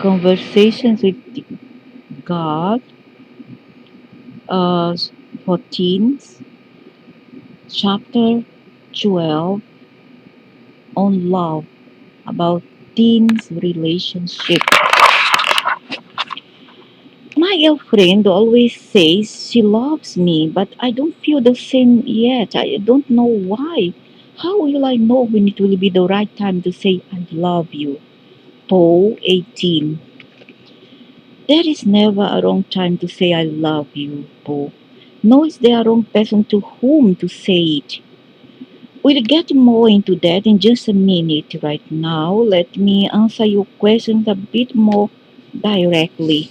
Conversations with God, uh, for teens, chapter 12 on love, about teens' relationship. My girlfriend always says she loves me, but I don't feel the same yet. I don't know why. How will I know when it will be the right time to say I love you? Paul 18. There is never a wrong time to say I love you, Paul. Nor is there a wrong person to whom to say it. We'll get more into that in just a minute. Right now, let me answer your questions a bit more directly.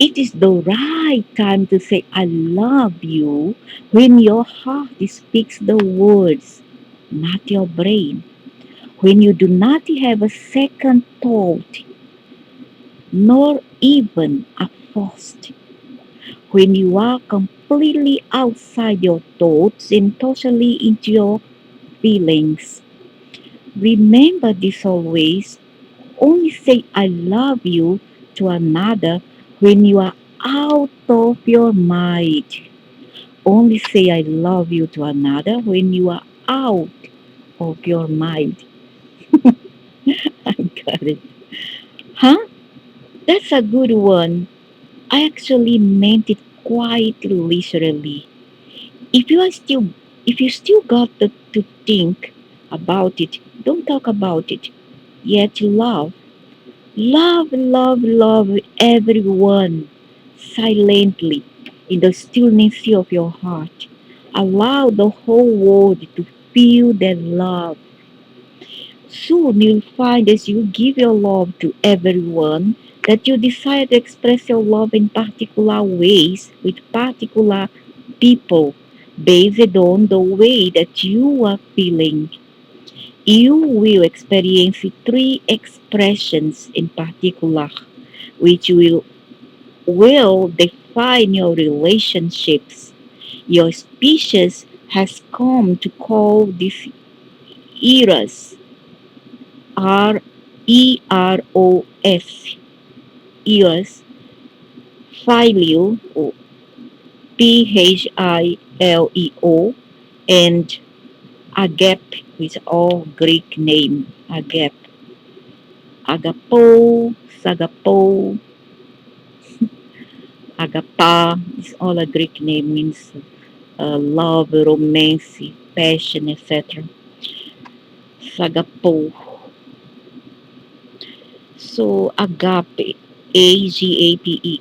It is the right time to say I love you when your heart speaks the words, not your brain. When you do not have a second thought, nor even a first. When you are completely outside your thoughts and totally into your feelings. Remember this always. Only say I love you to another when you are out of your mind. Only say I love you to another when you are out of your mind. I got it. Huh? That's a good one. I actually meant it quite literally. If you are still if you still got to think about it, don't talk about it. Yet love. Love everyone silently in the stillness of your heart. Allow the whole world to feel that love. Soon you'll find as you give your love to everyone that you decide to express your love in particular ways with particular people based on the way that you are feeling. You will experience three expressions in particular, which will define your relationships. Your species has come to call these eras eros, phileo, or phileo, and agape, which is all Greek name. Agape, agapo, sagapo, agapa is all a Greek name, means love, romance, passion, etc. Sagapo. So agape, agape.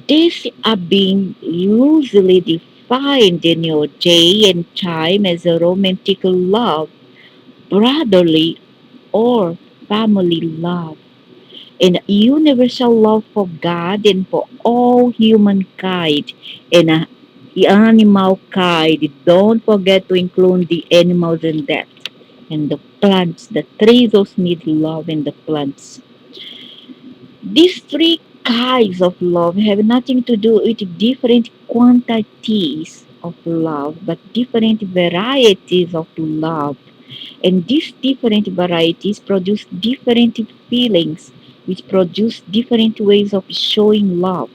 These are being loosely defined in your day and time as a romantic love, brotherly or family love, and universal love for God and for all humankind and animal kind. Don't forget to include the animals in that. And the plants, the trees also need love, and the plants. These three kinds of love have nothing to do with different quantities of love, but different varieties of love. And these different varieties produce different feelings, which produce different ways of showing love.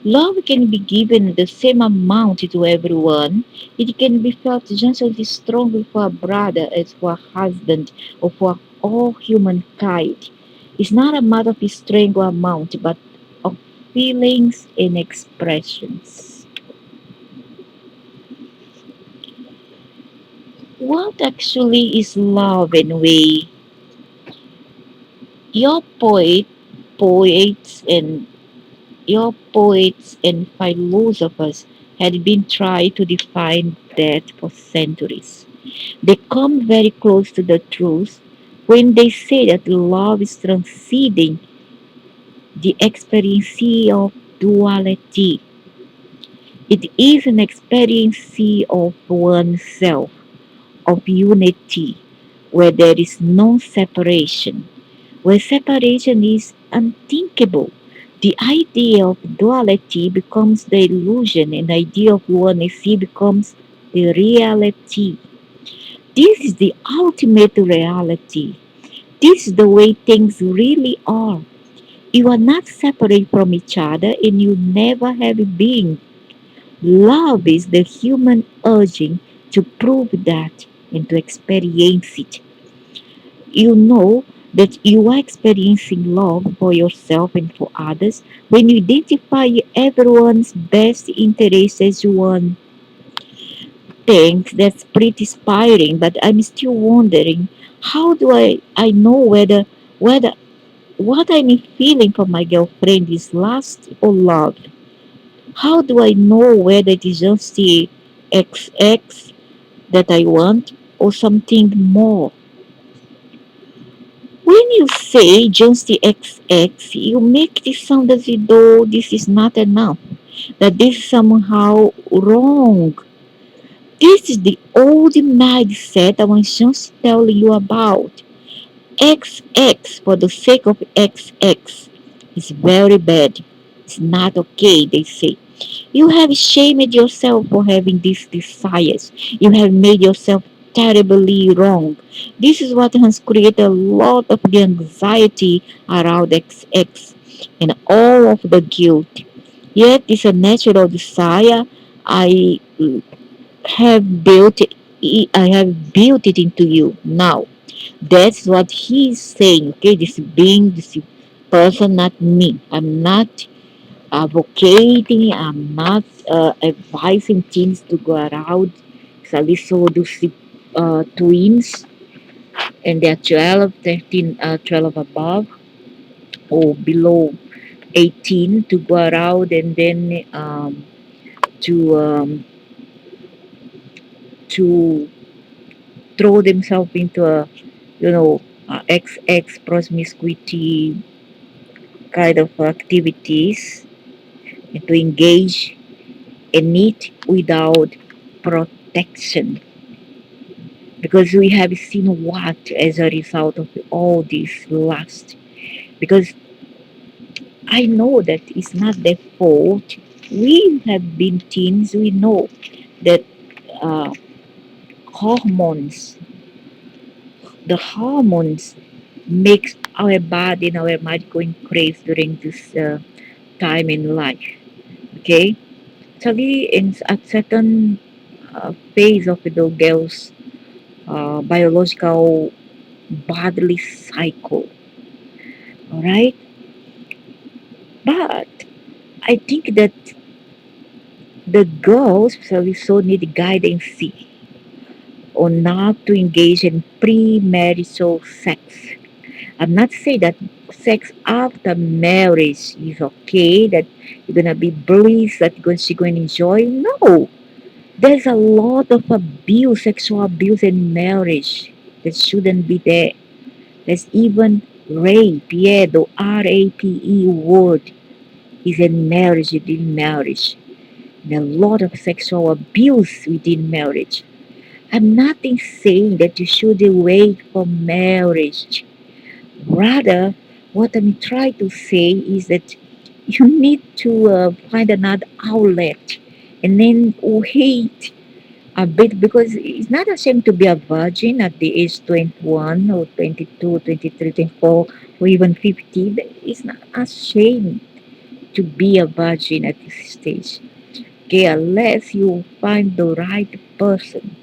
Love can be given the same amount to everyone. It can be felt just as strongly for a brother as for a husband or for all humankind. It's not a matter of strength or amount, but of feelings and expressions. What actually is love anyway? Your poets and your poets and philosophers had been trying to define that for centuries. They come very close to the truth when they say that love is transcending the experience of duality. It is an experience of oneself, of unity, where there is no separation, where separation is unthinkable. The idea of duality becomes the illusion, and the idea of oneness becomes the reality. This is the ultimate reality. This is the way things really are. You are not separate from each other and you never have been. Love is the human urging to prove that and to experience it. You know that you are experiencing love for yourself and for others when you identify everyone's best interest as one. Thanks, that's pretty inspiring, but I'm still wondering how do I know whether what I'm feeling for my girlfriend is lust or love? How do I know whether it is just the XX that I want or something more? When you say just the XX, you make it sound as though this is not enough, that this is somehow wrong. This is the old mindset I was just telling you about. XX for the sake of XX is very bad. It's not okay, they say. You have shamed yourself for having these desires. You have made yourself terribly wrong. This is what has created a lot of the anxiety around XX and all of the guilt. Yet it's a natural desire. I have built it. I have built it into you now. That's what he's saying. Okay, this being this person, not me. I'm not advocating. I'm not advising teens to go around. Especially so those twins and they're 12, 13, 12 above or below 18 to go around and then to to throw themselves into a XX promiscuity kind of activities and to engage in it without protection because we have seen what as a result of all this lust because I know that it's not their fault. We have been teens, we know that uh, hormones the hormones makes our body and our mind going crazy during this time in life. Okay, actually, in a certain phase of the girl's biological bodily cycle. All right, but I think that the girls especially so need guidance on not to engage in premarital sex. I'm not saying that sex after marriage is okay, that you're gonna be bliss, that she's going to enjoy. No, there's a lot of abuse, sexual abuse in marriage that shouldn't be there. There's even rape, yeah, the RAPE word is in marriage, within marriage. And a lot of sexual abuse within marriage. I'm not saying that you should wait for marriage. Rather, what I'm trying to say is that you need to find another outlet and then wait a bit because it's not a shame to be a virgin at the age 21 or 22, 23, 24, or even 50. It's not a shame to be a virgin at this stage. Okay, unless you find the right person.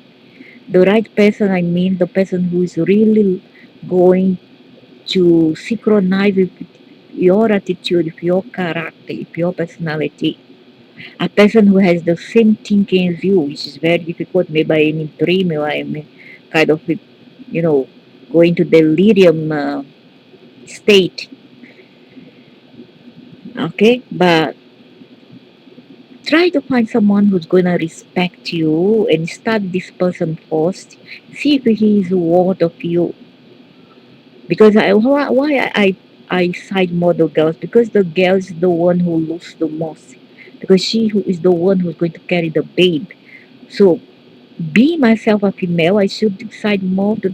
The right person, I mean the person who is really going to synchronize with your attitude, with your character, with your personality. A person who has the same thinking as you, which is very difficult. Maybe I'm in dream or I'm kind of, going to delirium state. Okay, but try to find someone who's gonna respect you and study this person first. See if he is worth of you. Because why I side model girls because the girl is the one who loses the most because she who is the one who's going to carry the babe. So being myself a female, I should side more to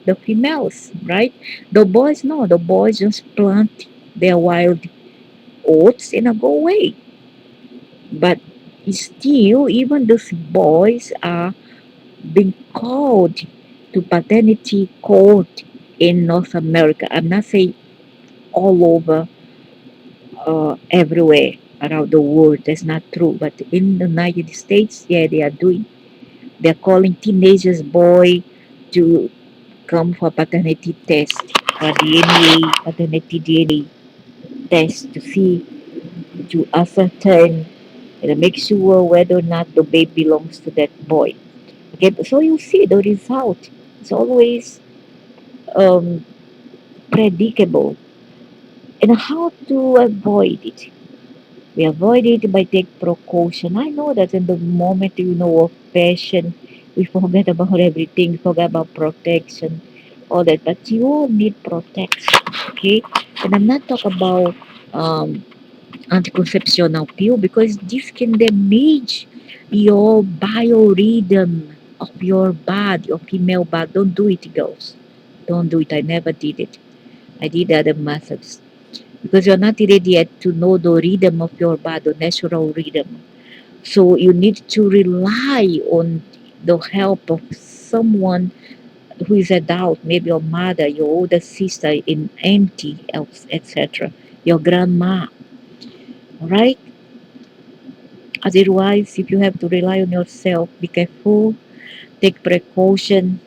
the females, right? The boys no, the boys just plant their wild oats and go away. But still, even those boys are being called to paternity court in North America. I'm not saying all over, everywhere around the world. That's not true. But in the United States, yeah, they are doing. They're calling teenagers boy to come for paternity test, for DNA, paternity DNA test to see, to ascertain and make sure whether or not the baby belongs to that boy. Okay, so you see the result. It's always um, predictable. And how to avoid it? We avoid it by take precaution. I know that in the moment of passion, we forget about everything, forget about protection, all that. But you all need protection, okay? And I'm not talking about um, anticonceptional pill because this can damage your biorhythm of your body, your female body. Don't do it, girls. Don't do it. I never did it. I did other methods because you're not ready yet to know the rhythm of your body, natural rhythm. So you need to rely on the help of someone who is adult, maybe your mother, your older sister, in auntie, etc., your grandma, right? Otherwise, if you have to rely on yourself, be careful, take precaution.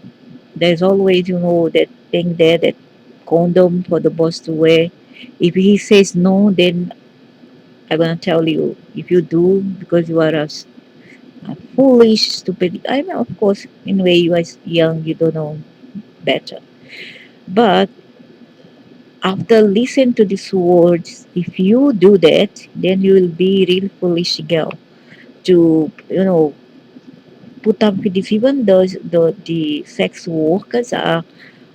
There's always, that thing there, that condom for the boss to wear. If he says no, then I'm gonna tell you. If you do, because you are a foolish, stupid. I mean, of course, in a way you are young, you don't know better. But after listen to these words, if you do that, then you will be real foolish girl to put up with this. Even those the sex workers are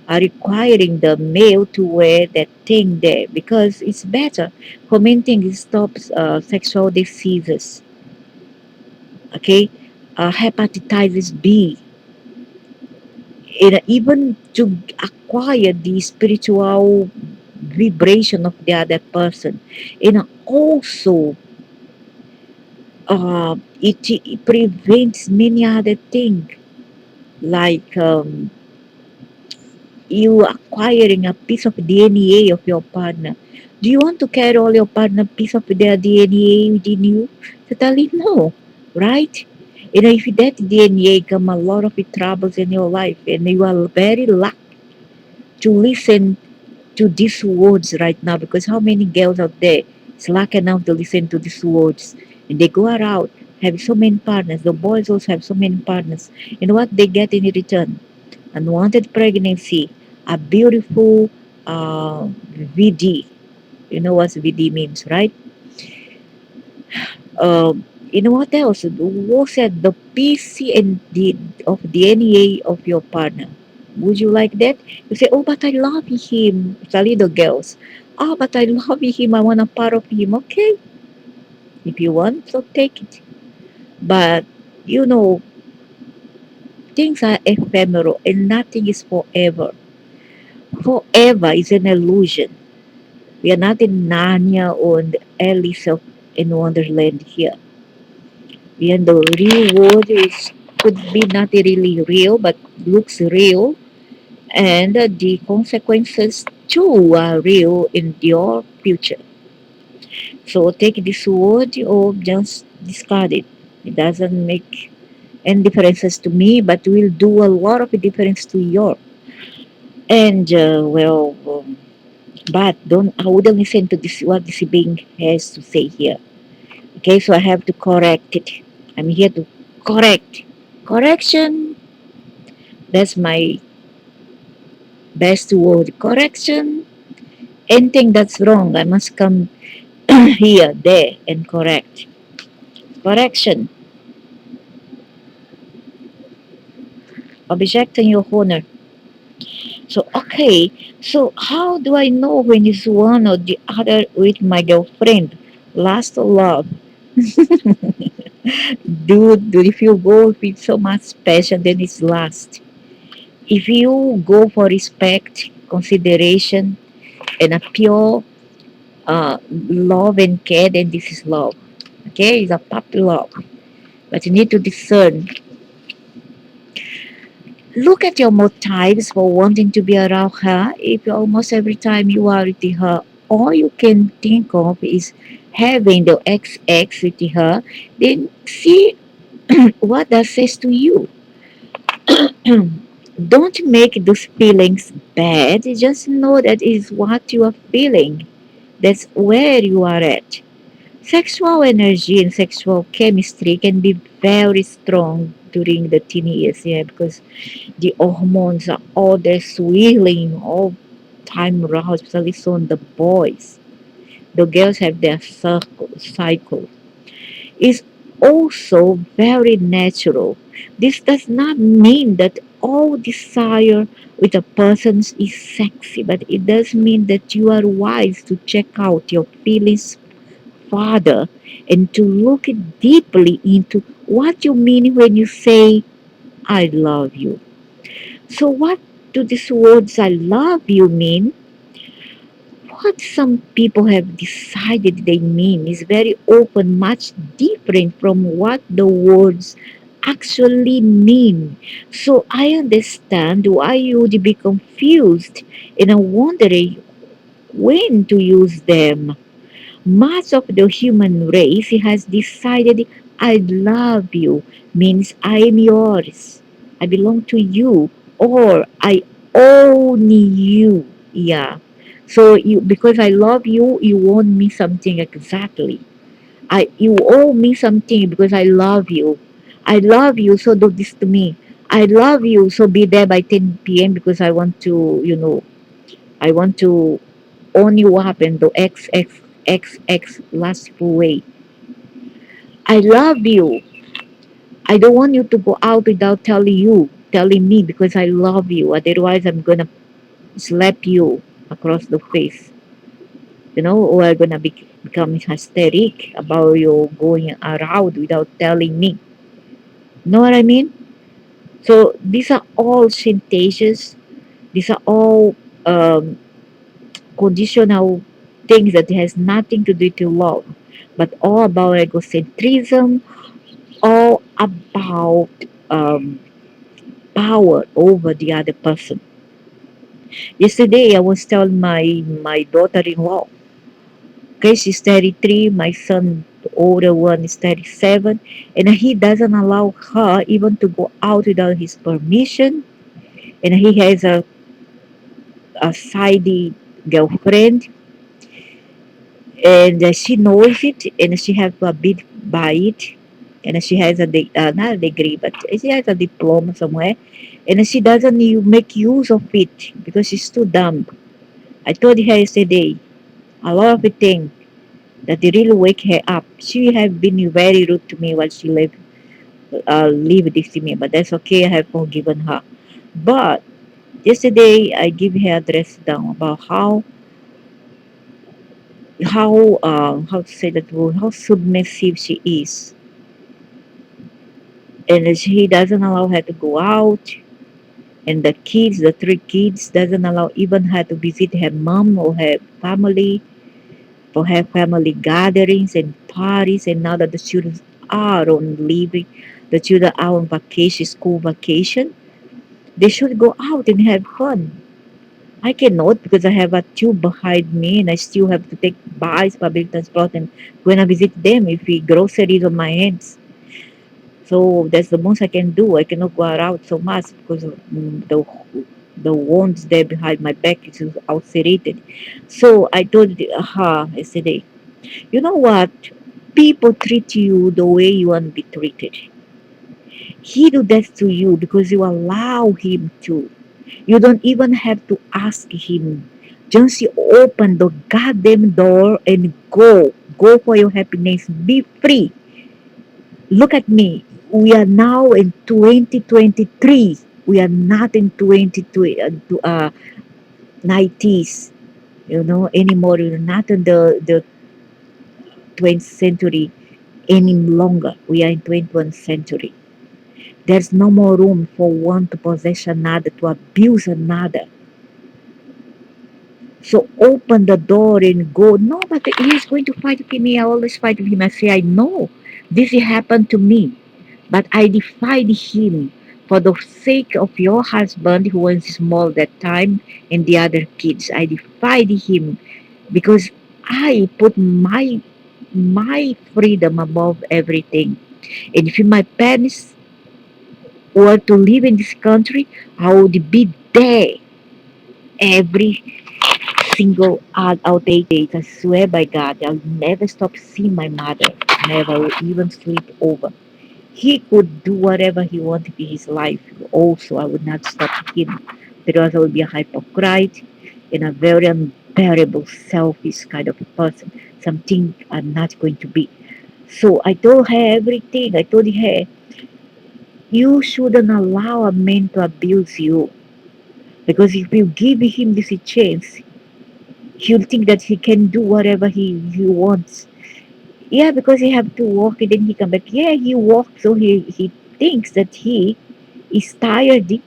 requiring the male to wear that thing there because it's better. For main thing, it stops sexual diseases. Okay, hepatitis B, and even to acquire the spiritual vibration of the other person, and also it prevents many other things like you acquiring a piece of DNA of your partner. Do you want to carry all your partner piece of their DNA within you? Totally no, right? If that DNA come a lot of troubles in your life, and you are very lucky to listen to these words right now, because how many girls out there is lucky enough to listen to these words, and they go around have so many partners. The boys also have so many partners, and what they get in return? Unwanted pregnancy, a beautiful VD. You know what VD means, right? You know what else? What's that? The PC and the of DNA of your partner. Would you like that? You say, oh, but I love him. It's a little girls. Oh, but I love him. I want a part of him. Okay, if you want, so take it. But you know, things are ephemeral and nothing is forever. Forever is an illusion. We are not in Narnia or in the Alice of in Wonderland here. We are in the real world is could be not really real but looks real, and the consequences too are real in your future. So take this word or just discard it. It doesn't make any differences to me, but will do a lot of difference to your. And but don't I wouldn't listen to this what this being has to say here. Okay, so I have to correct it. I'm here to correct. Correction. That's my best word. Correction. Anything that's wrong, I must come here, there, and correct. Correction. Object in your honor. So, okay. So, how do I know when it's one or the other with my girlfriend? Last love. Dude, if you go with so much passion, then it's last. If you go for respect, consideration, and a pure love and care, then this is love. Okay, it's a puppy love. But you need to discern Look at your motives for wanting to be around her. If almost every time you are with her, all you can think of is having the XX with her, then see what that says to you. Don't make those feelings bad. Just know that is what you are feeling. That's where you are at. Sexual energy and sexual chemistry can be very strong during the teen years, yeah, because the hormones are all there swirling all time around, especially so on the boys. The girls have their cycle. It's also very natural. This does not mean that all desire with a person is sexy, but it does mean that you are wise to check out your feelings further and to look deeply into what you mean when you say, I love you. So, what do these words I love you mean? What some people have decided they mean is very often much different from what the words actually mean. So, I understand why you would be confused and are wondering when to use them. Much of the human race has decided I love you means I am yours. I belong to you or I own you. Yeah. So you because I love you, you own me something exactly. I you owe me something because I love you. I love you, so do this to me. I love you, so be there by 10 p.m. because I want to, I want to only what happened to XXXX last full way. I love you. I don't want you to go out without telling me because I love you. Otherwise, I'm gonna slap you across the face, or I'm gonna become hysteric about you going around without telling me. Know what I mean? So these are all chantages. These are all um, conditional things that has nothing to do to love, but all about egocentrism, all about um, power over the other person. Yesterday, I was telling my daughter-in-law, okay, she's 33, my son, the older one, is 37, and he doesn't allow her even to go out without his permission, and he has a sidey girlfriend, and she knows it, and she have a bit by it, and she has not a degree, but she has a diploma somewhere, and she doesn't make use of it because she's too dumb. I told her yesterday a lot of the things that they really wake her up. She have been very rude to me while she leave this to me, but that's okay. I have forgiven her. But yesterday I give her a dress down about how to say that word, how submissive she is, and he doesn't allow her to go out, and the three kids doesn't allow even her to visit her mom or her family for her family gatherings and parties. And now that the students are on leaving, the children are on vacation, school vacation, they should go out and have fun. I cannot because I have a tube behind me and I still have to take buys public transport and when I visit them if we groceries on my hands. So that's the most I can do. I cannot go around so much because of, the wounds there behind my back is ulcerated. So I told her yesterday, you know what? People treat you the way you want to be treated. He do that to you because you allow him to. You don't even have to ask him. Just you open the goddamn door and go. Go for your happiness. Be free. Look at me. We are now in 2023. We are not in 90s, anymore. We're not in the 20th century any longer. We are in 21st century. There's no more room for one to possess another, to abuse another. So open the door and go. No, but he's going to fight with me. I always fight with him. I say, I know this happened to me, but I defied him For the sake of your husband who was small that time and the other kids, I defied him because I put my freedom above everything. And if my parents were to live in this country, I would be there every single out 8 days. I swear by God, I'll never stop seeing my mother. Never will even sleep over. He could do whatever he wanted in his life. Also, I would not stop him because I would be a hypocrite and a very unbearable, selfish kind of a person. Something I'm not going to be. So I told her everything. I told her, you shouldn't allow a man to abuse you because if you give him this chance, he'll think that he can do whatever he wants. Yeah, because he have to walk and then he come back. Yeah, he walks, so he thinks that he is tired.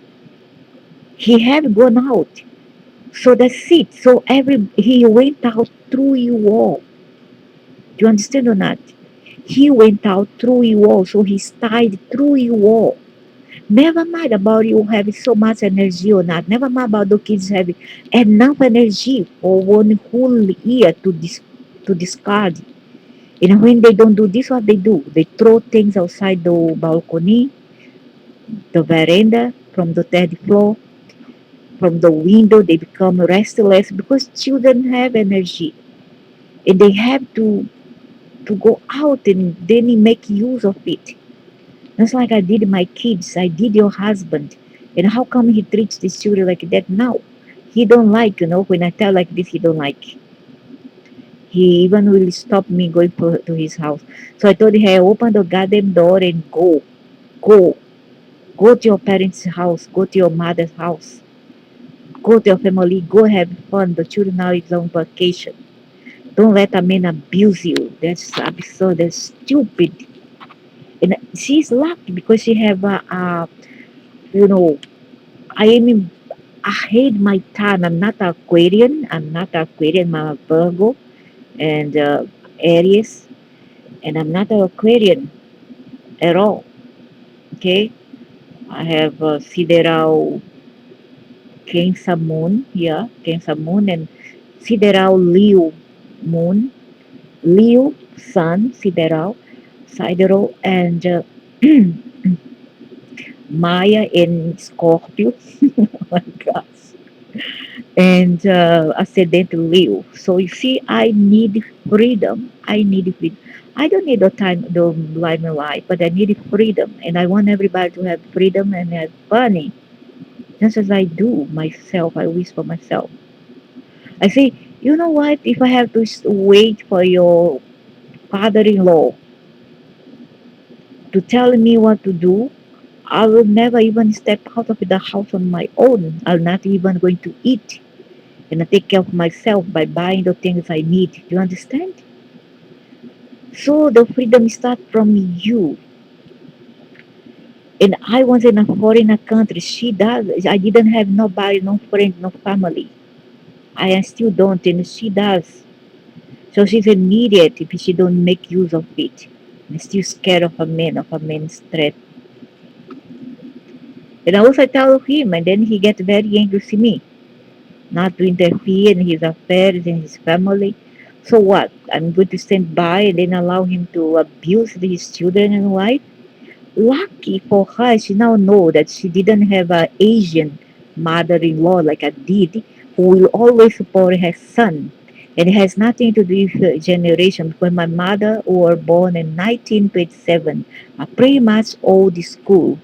He have gone out. So that's it. So every he went out through you all. Do you understand or not? He went out through you all, so he's tied through you all. Never mind about you having so much energy or not. Never mind about the kids having enough energy for one whole year to discard. And when they don't do this, what they do? They throw things outside the balcony, the veranda, from the third floor, from the window. They become restless because children have energy and they have to go out and then make use of it. That's like I did my kids. I did your husband. And how come he treats these children like that now? He don't like, when I tell like this, he don't like. He even will stop me going to his house. So I told him, open the goddamn door and go. Go. Go to your parents' house. Go to your mother's house. Go to your family. Go have fun. The children now is on vacation. Don't let a man abuse you. That's absurd. That's stupid. And she's lucky because she have you know, I am ahead my time. I'm not Aquarian. I'm not Aquarian. I'm a Virgo and Aries, and I'm not an Aquarian at all. Okay, I have Sideral Cancer Moon here, Cancer Moon, and Sideral Leo Moon, Leo Sun, Sideral, and Maya in Scorpio. Oh my gosh. And ascendant Leo. So you see, I need freedom. I need freedom. I don't need the limelight, but I need freedom, and I want everybody to have freedom and have fun, just as I do myself. I wish for myself. I say, you know what? If I have to wait for your father-in-law to tell me what to do, I will never even step out of the house on my own. I'm not even going to eat and I take care of myself by buying the things I need. Do you understand? So the freedom starts from you. And I was in a foreign country. She does. I didn't have nobody, no friend, no family. I still don't, and she does. So she's immediate if she don't make use of it. And still scared of a man's threat. And I also tell him, and then he gets very angry to me, not to interfere in his affairs and his family. So what? I'm going to stand by and then allow him to abuse his children and wife? Lucky for her, she now know that she didn't have an Asian mother-in-law like I did, who will always support her son. And it has nothing to do with generation because my mother was born in 1927, a pretty much old school,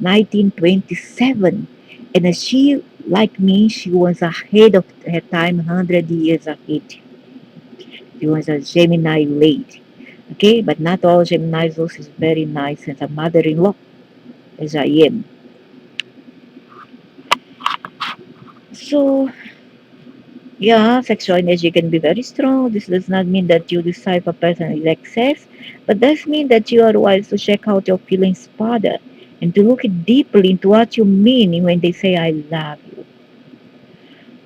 1927. And she, like me, she was ahead of her time, 100 years ahead. She was a Gemini lady. Okay, but not all Geminis also is very nice as a mother-in-law as I am. So, yeah, sexual energy can be very strong. This does not mean that you decide if a person is excess, but does mean that you are wise to check out your feelings further and to look deeply into what you mean when they say I love you.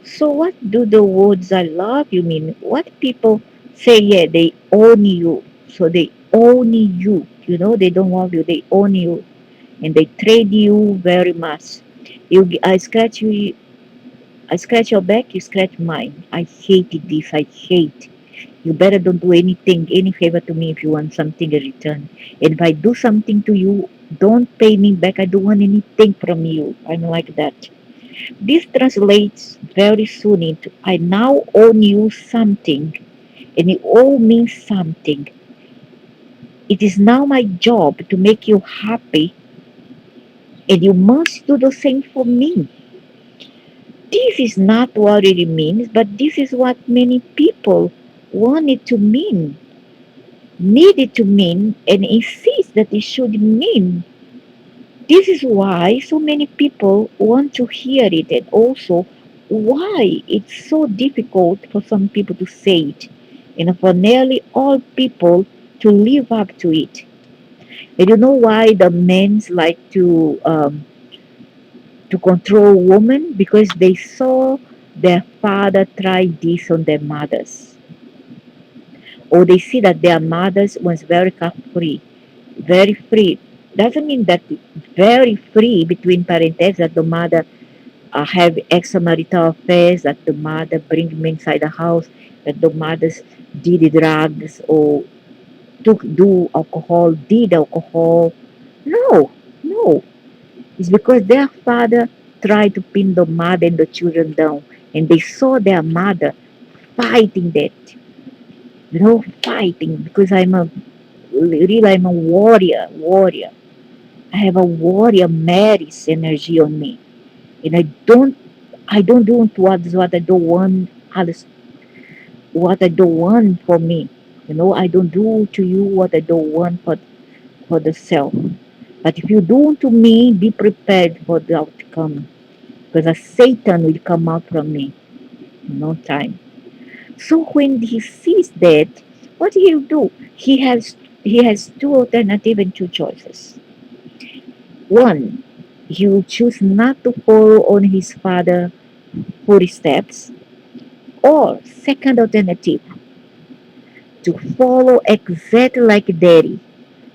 So what do the words I love you mean? What people say, yeah, they own you. So they own you. They don't love you, they own you. and they trade you very much. I scratch your back, you scratch mine. I hated this. I hate. You better don't do any favor to me if you want something in return. And if I do something to you, don't pay me back. I don't want anything from you. I'm like that. This translates very soon into I now own you something, and it all means something. It is now my job to make you happy, and you must do the same for me. This is not what it means, but this is what many people want it to mean, need it to mean, and insist that it should mean. This is why so many people want to hear it, and also why it's so difficult for some people to say it, and for nearly all people to live up to it. And you know why the men like to control women? Because they saw their father try this on their mothers, or they see that their mothers was very carefree, very free. Doesn't mean that very free between parents, that the mother have extramarital affairs, that the mother bring him inside the house, that the mothers did the drugs or do alcohol, did alcohol. No, no. It's because their father tried to pin the mother and the children down, and they saw their mother fighting that, fighting because I'm a warrior. I have a warrior Mary's energy on me, and I don't do what I don't want others, what I don't want for me. I don't do to you what I don't want for the self. But if you do to me, be prepared for the outcome, because a Satan will come out from me in no time. So when he sees that, what he'll do? He has two alternatives and two choices. One, he will choose not to follow on his father's footsteps, or second alternative, to follow exactly like daddy.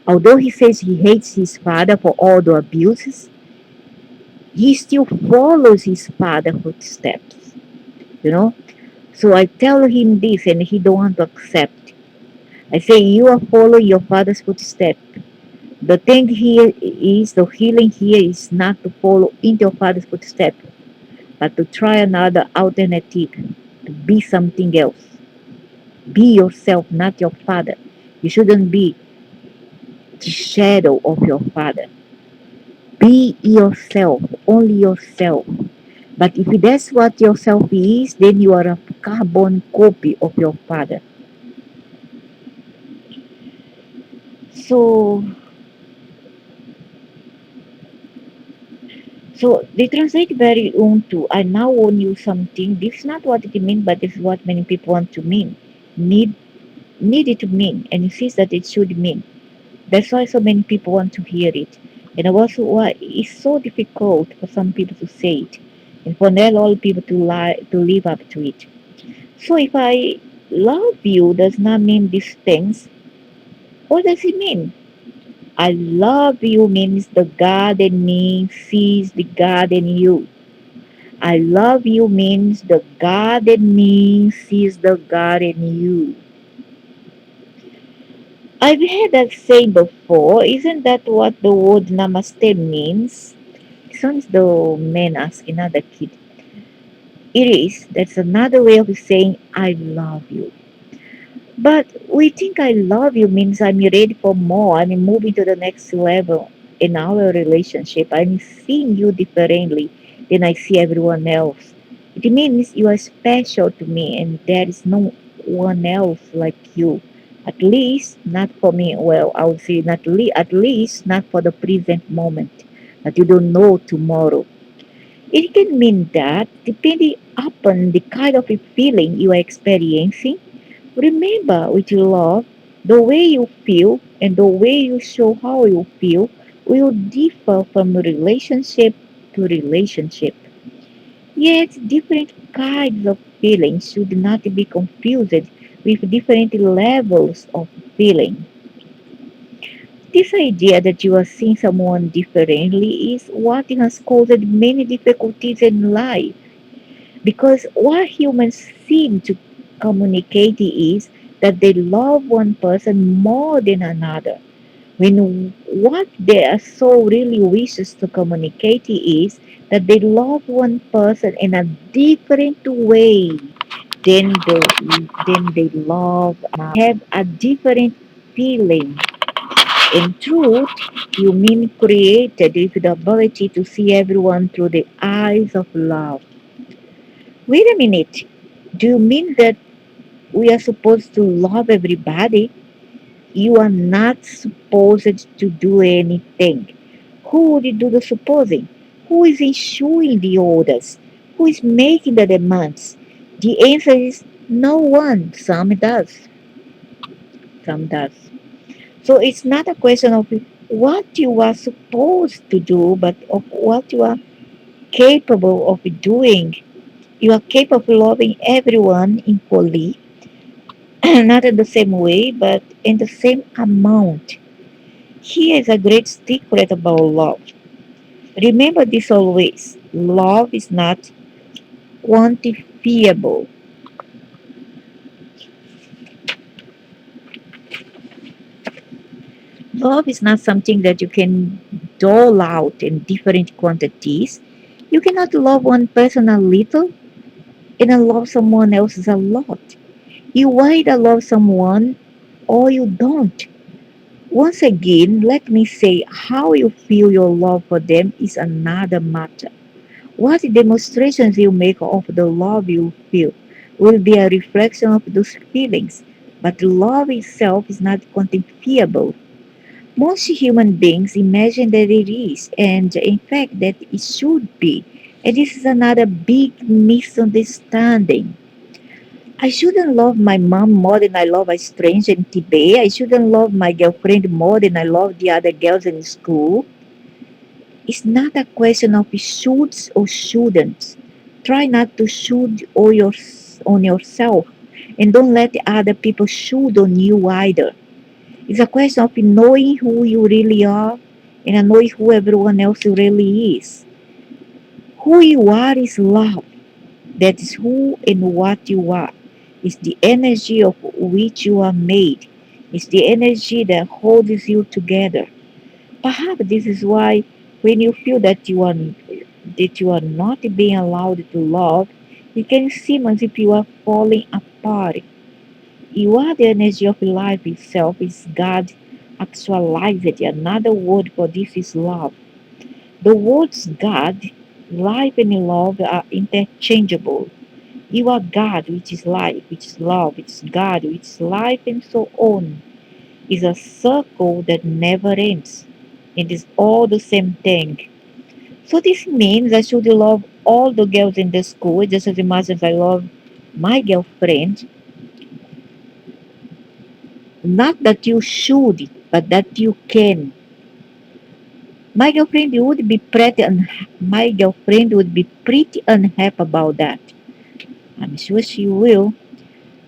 Although he says he hates his father for all the abuses, he still follows his father's footsteps. You know. So I tell him this, and he don't want to accept. I say you are following your father's footsteps. The thing here is, the healing here is not to follow into your father's footsteps, but to try another alternative, to be something else. Be yourself, not your father. You shouldn't be the shadow of your father. Be yourself, only yourself. But if that's what yourself is, then you are a carbon copy of your father. So, so they translate very onto I now own you something. This is not what it means, but this is what many people want to mean. Need need it to mean, and insist that it should mean. That's why so many people want to hear it. And also why it's so difficult for some people to say it. And for not all people to live up to it. So if I love you does not mean these things, what does it mean? I love you means the God in me sees the God in you. I love you means the God in me sees the God in you. I've heard that saying before. Isn't that what the word namaste means? Sounds the man asking another kid. It is. That's another way of saying I love you. But we think I love you means I'm ready for more. I'm moving to the next level in our relationship. I'm seeing you differently than I see everyone else. It means you are special to me and there is no one else like you. At least not for me. Well, I would say at least not for the present moment. That you don't know tomorrow. It can mean that depending upon the kind of a feeling you are experiencing, remember, with love, the way you feel and the way you show how you feel will differ from relationship to relationship. Yet, different kinds of feelings should not be confused with different levels of feeling. This idea that you are seeing someone differently is what has caused many difficulties in life. Because what humans seem to communicate is that they love one person more than another. When what they are so really wishes to communicate is that they love one person in a different way than they love have a different feeling. In truth, you mean created with the ability to see everyone through the eyes of love. Wait a minute. Do you mean that we are supposed to love everybody? You are not supposed to do anything. Who would do the supposing? Who is issuing the orders? Who is making the demands? The answer is no one. Some does. Some does. So it's not a question of what you are supposed to do, but of what you are capable of doing. You are capable of loving everyone equally, not in the same way, but in the same amount. Here is a great secret about love. Remember this always. Love is not quantifiable. Love is not something that you can dole out in different quantities. You cannot love one person a little and love someone else a lot. You either love someone or you don't. Once again, let me say how you feel your love for them is another matter. What demonstrations you make of the love you feel will be a reflection of those feelings, but love itself is not quantifiable. Most human beings imagine that it is, and in fact, that it should be. And this is another big misunderstanding. I shouldn't love my mom more than I love a stranger in Tibet. I shouldn't love my girlfriend more than I love the other girls in school. It's not a question of shoulds or shouldn'ts. Try not to should on yourself, and don't let the other people should on you either. It's a question of knowing who you really are and knowing who everyone else really is. Who you are is love. That is who and what you are. It's the energy of which you are made. It's the energy that holds you together. Perhaps this is why when you feel that you are not being allowed to love, it can seem as if you are falling apart. You are the energy of life itself. Is God actualized? Another word for this is love. The words God, life, and love are interchangeable. You are God, which is life, which is love, which is God, which is life, and so on. It's a circle that never ends. It is all the same thing. So this means I should love all the girls in the school just as much as I love my girlfriend. Not that you should, but that you can. My girlfriend would be my girlfriend would be pretty unhappy about that. I'm sure she will.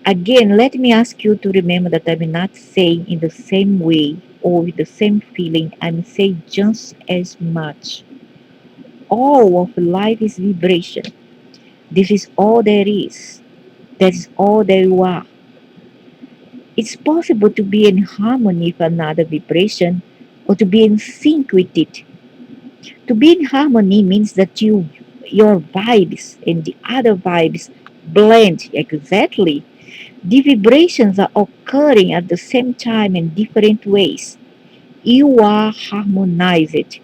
Again, let me ask you to remember that I'm not saying in the same way or with the same feeling. I'm saying just as much. All of life is vibration. This is all there is. That is all there you are. It's possible to be in harmony with another vibration or to be in sync with it. To be in harmony means that your vibes and the other vibes blend exactly. The vibrations are occurring at the same time in different ways. You are harmonized.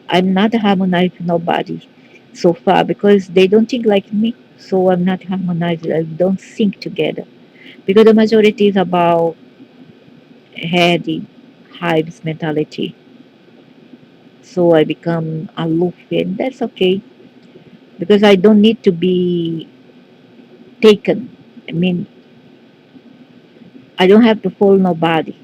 I'm not harmonized with nobody so far because they don't think like me. So I'm not harmonized. I don't sync together. Because the majority is about heady hives mentality. So I become aloof and that's okay. Because I don't need to be taken. I mean, I don't have to follow nobody.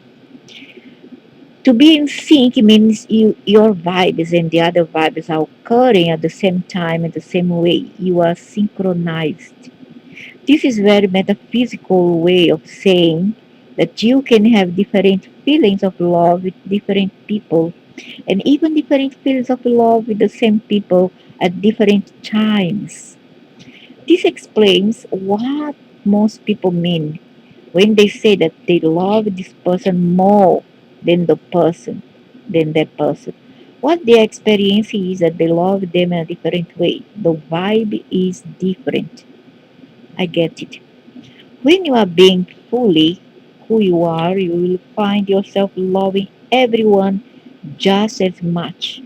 To be in sync means your vibes and the other vibes are occurring at the same time in the same way. You are synchronized. This is very metaphysical way of saying that you can have different feelings of love with different people, and even different feelings of love with the same people at different times. This explains what most people mean when they say that they love this person more than that person. What they experience is that they love them in a different way. The vibe is different. I get it. When you are being fully who you are, you will find yourself loving everyone just as much.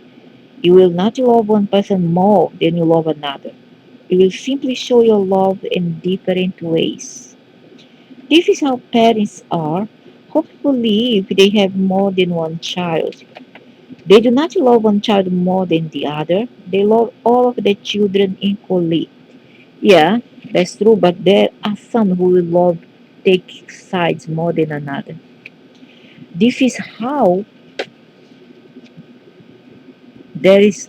You will not love one person more than you love another. You will simply show your love in different ways. This is how parents are. Hopefully, if they have more than one child, they do not love one child more than the other. They love all of their children equally. Yeah, that's true, but there are some who will love take sides more than another. This is how there is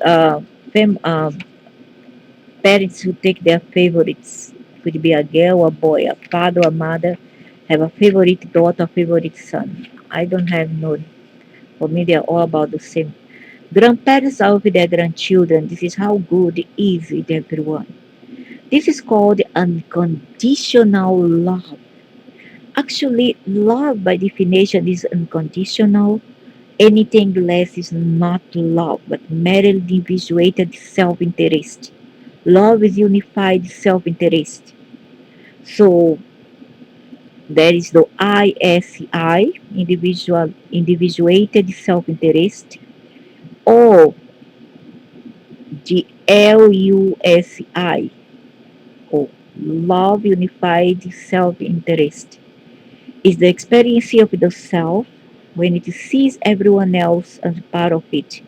parents who take their favorites. Could be a girl or a boy, a father or mother have a favorite daughter, favorite son. I don't have no. For me, they are all about the same. Grandparents are with their grandchildren. This is how good it is with everyone. This is called unconditional love. Actually, love by definition is unconditional. Anything less is not love, but merely individuated self interest. Love is unified self interest. So there is the ISI, individuated self interest, or the LUSI, or love unified self interest. Is the experience of the self when it sees everyone else as part of it.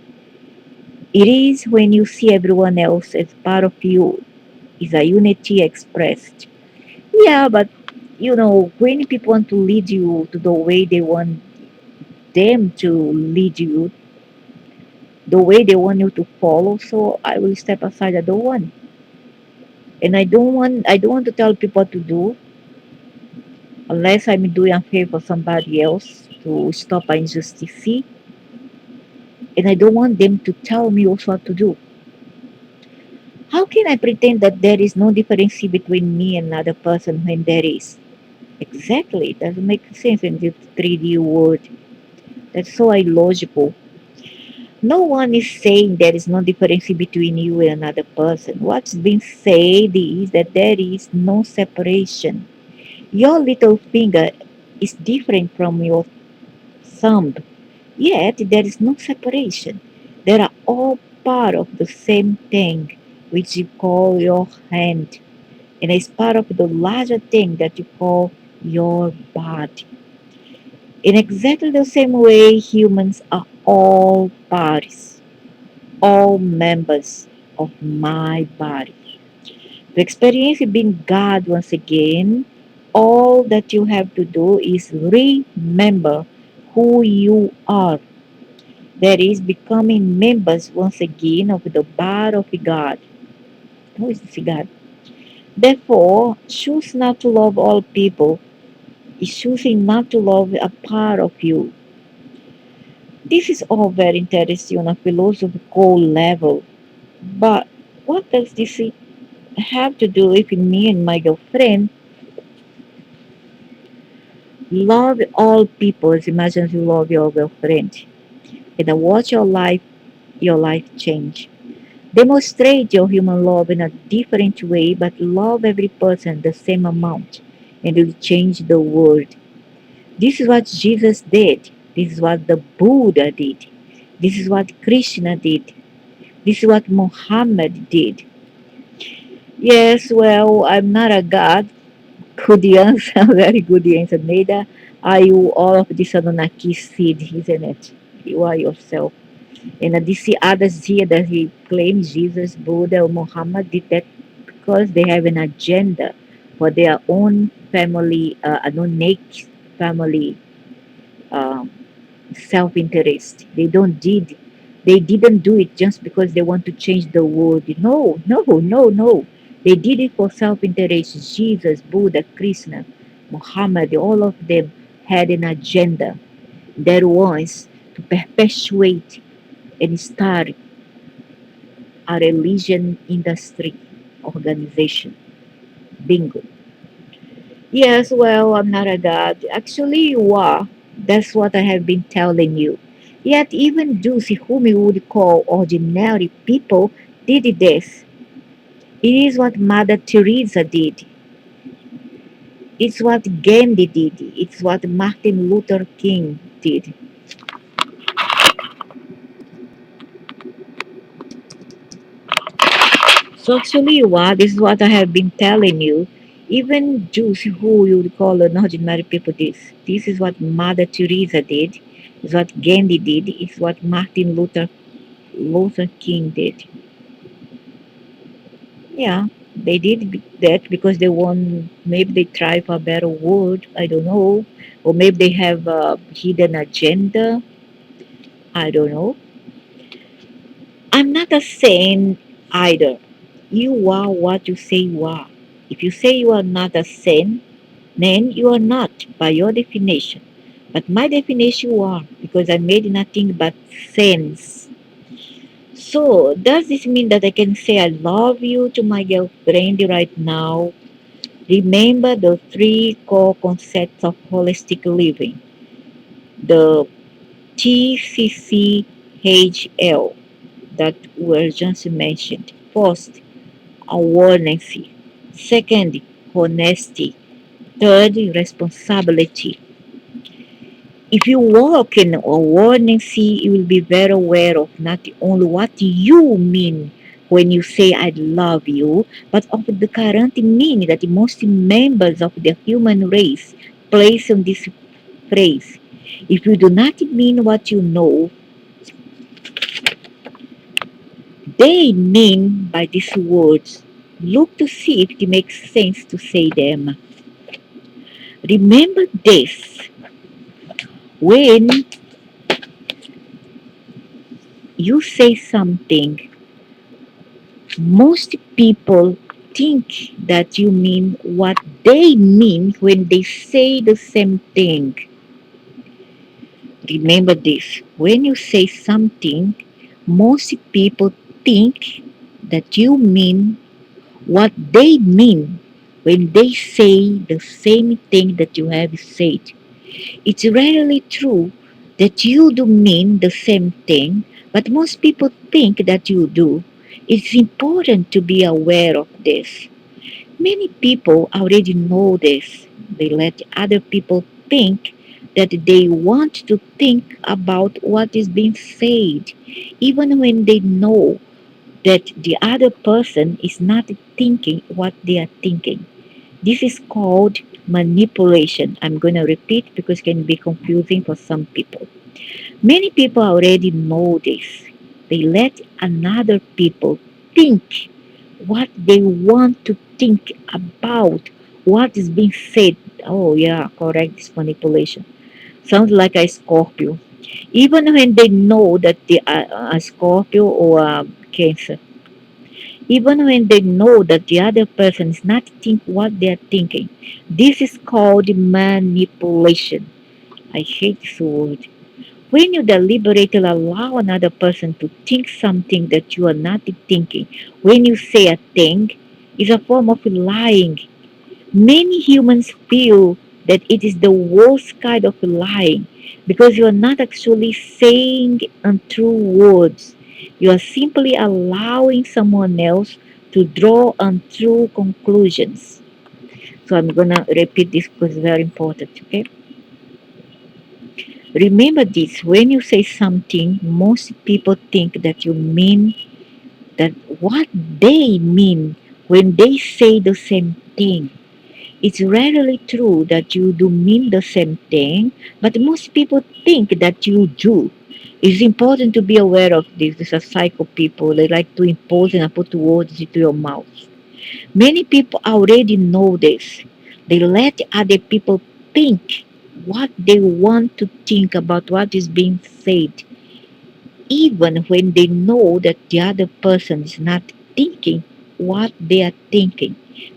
It is when you see everyone else as part of you, is a unity expressed. Yeah, but when people want to lead you to the way they want them to lead you, the way they want you to follow, so I will step aside. I don't want. And I don't want to tell people what to do unless I'm doing a favor for somebody else to stop an injustice. And I don't want them to tell me also what to do. How can I pretend that there is no difference between me and another person when there is? Exactly, it doesn't make sense in this 3D world. That's so illogical. No one is saying there is no difference between you and another person. What's been said is that there is no separation. Your little finger is different from your thumb, yet there is no separation. They are all part of the same thing, which you call your hand, and is part of the larger thing that you call your body. In exactly the same way, humans are all parts, all members of my body. To experience being God once again, all that you have to do is remember who you are. That is, becoming members once again of the body of God. Who is this God? Therefore, choose not to love all people, is choosing not to love a part of you. This is all very interesting on a philosophical level. But what does this have to do with me and my girlfriend? Love all people as much as you love your girlfriend. And then watch your life change. Demonstrate your human love in a different way, but love every person the same amount, and it will change the world. This is what Jesus did. This is what the Buddha did. This is what Krishna did. This is what Muhammad did. Yes, well, I'm not a god. Good answer, very good answer. Neither are you all of this Anunnaki seed, isn't it? You are yourself. And this others here that he claims Jesus, Buddha, or Muhammad did that because they have an agenda for their own family, unique family um, self-interest. They didn't do it just because they want to change the world. No, no, no, no. They did it for self-interest. Jesus, Buddha, Krishna, Muhammad, all of them had an agenda. that wants to perpetuate and start a religion industry organization. Bingo. Yes, well, I'm not a god. Actually, you are. That's what I have been telling you. Yet, even those whom you would call ordinary people did this. It is what Mother Teresa did. It's what Gandhi did. It's what Martin Luther King did. So actually, what this is what I have been telling you. Even Jews who you would call an ordinary people, this is what Mother Teresa did. It's what Gandhi did. It's what Martin Luther King did. Yeah, they did that because they want. Maybe they try for a better word. I don't know, or maybe they have a hidden agenda. I don't know. I'm not a saint either. You are what you say you are. If you say you are not a saint, then you are not by your definition. But my definition you are because I made nothing but sense. So does this mean that I can say I love you to my girlfriend right now? Remember the three core concepts of holistic living. The TCCHL that were just mentioned. First, awareness. Second, honesty. Third, responsibility. If you walk in awareness, you will be very aware of not only what you mean when you say I love you, but of the current meaning that most members of the human race place on this phrase. If you do not mean what you know, they mean by these words. Look to see if it makes sense to say them. Remember this when you say something, most people think that you mean what they mean when they say the same thing. Remember this when you say something, most people think that you mean what they mean when they say the same thing that you have said. It's rarely true that you do mean the same thing, but most people think that you do. It's important to be aware of this. Many people already know this. They let other people think that they want to think about what is being said, even when they know that the other person is not thinking what they are thinking. This is called manipulation. I'm going to repeat because it can be confusing for some people. Many people already know this. They let another people think what they want to think about what is being said. Oh yeah, correct. This manipulation sounds like a Scorpio. Even when they know that they are a Scorpio or a Cancer, even when they know that the other person is not think what they are thinking. This is called manipulation. I hate this word. When you deliberately allow another person to think something that you are not thinking, when you say a thing, is a form of lying. Many humans feel that it is the worst kind of lying because you are not actually saying untrue words. You are simply allowing someone else to draw untrue conclusions. So I'm gonna repeat this because it's very important, okay? Remember this when you say something, most people think that you mean that what they mean when they say the same thing. It's rarely true that you do mean the same thing, but most people think that you do. It's important to be aware of this. These are psycho people. They like to impose and put words into your mouth. Many people already know this. They let other people think what they want to think about what is being said, even when they know that the other person is not thinking what they are thinking.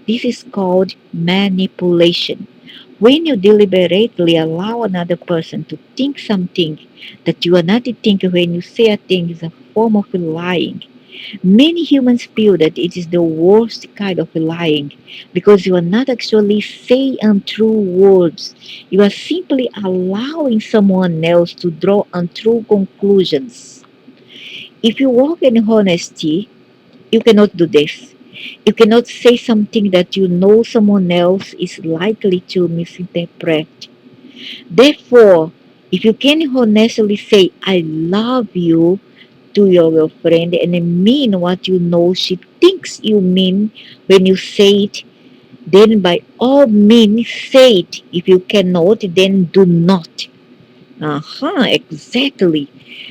This is called manipulation. When you deliberately allow another person to think something that you are not thinking when you say a thing is a form of lying. Many humans feel that it is the worst kind of lying because you are not actually saying untrue words. You are simply allowing someone else to draw untrue conclusions. If you walk in honesty, you cannot do this. You cannot say something that you know someone else is likely to misinterpret. Therefore, if you can honestly say, I love you to your girlfriend and mean what you know she thinks you mean when you say it, then by all means say it. If you cannot, then do not. Exactly.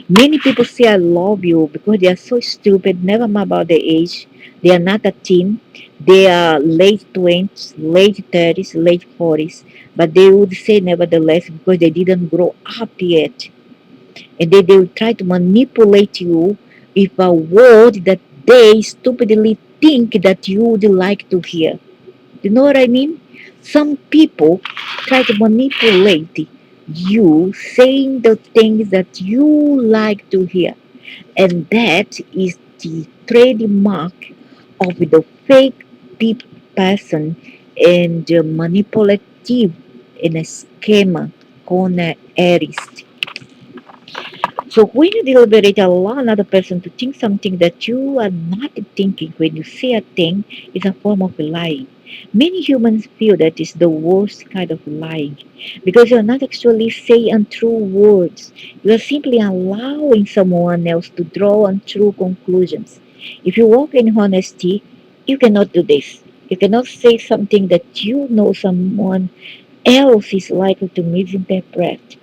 Many people say I love you because they are so stupid, never mind about their age. They are not a teen. They are late 20s, late 30s, late 40s. But they would say nevertheless because they didn't grow up yet. And they will try to manipulate you with a word that they stupidly think that you would like to hear. You know what I mean? Some people try to manipulate you saying the things that you like to hear. And that is the trademark of the fake person and the manipulative and a scammer, corner artist. So when you deliberate allow another person to think something that you are not thinking when you say a thing is a form of lying. Many humans feel that is the worst kind of lying because you're not actually saying untrue words. You are simply allowing someone else to draw untrue conclusions. If you walk in honesty, you cannot do this. You cannot say something that you know someone else is likely to misinterpret.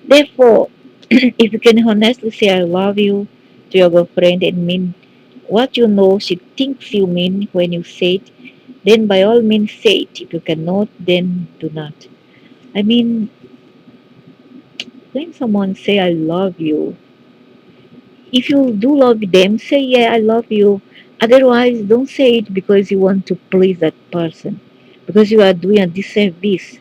Therefore, if you can honestly say I love you to your girlfriend and mean what you know she thinks you mean when you say it, then by all means say it. If you cannot, then do not. I mean, when someone say I love you, if you do love them, say yeah I love you. Otherwise, don't say it because you want to please that person, because you are doing a disservice.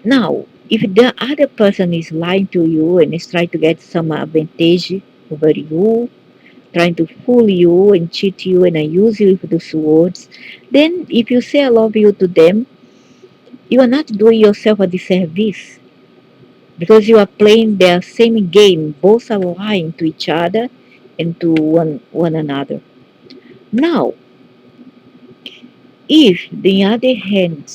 Now, if the other person is lying to you and is trying to get some advantage over you, trying to fool you and cheat you and use you with those words, then if you say I love you to them, you are not doing yourself a disservice because you are playing the same game. Both are lying to each other and to one another. Now, if the other hand,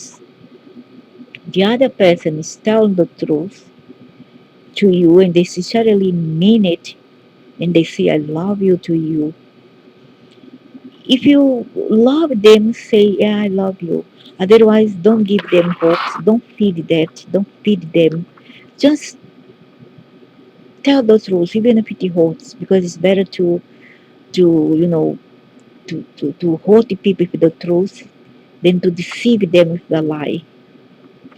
the other person is telling the truth to you and they sincerely mean it and they say I love you to you, if you love them, say, yeah, I love you. Otherwise, don't give them hopes. Don't feed that. Don't feed them. Just tell those rules, even if it hurts, because it's better to to hurt the people with the truth than to deceive them with the lie.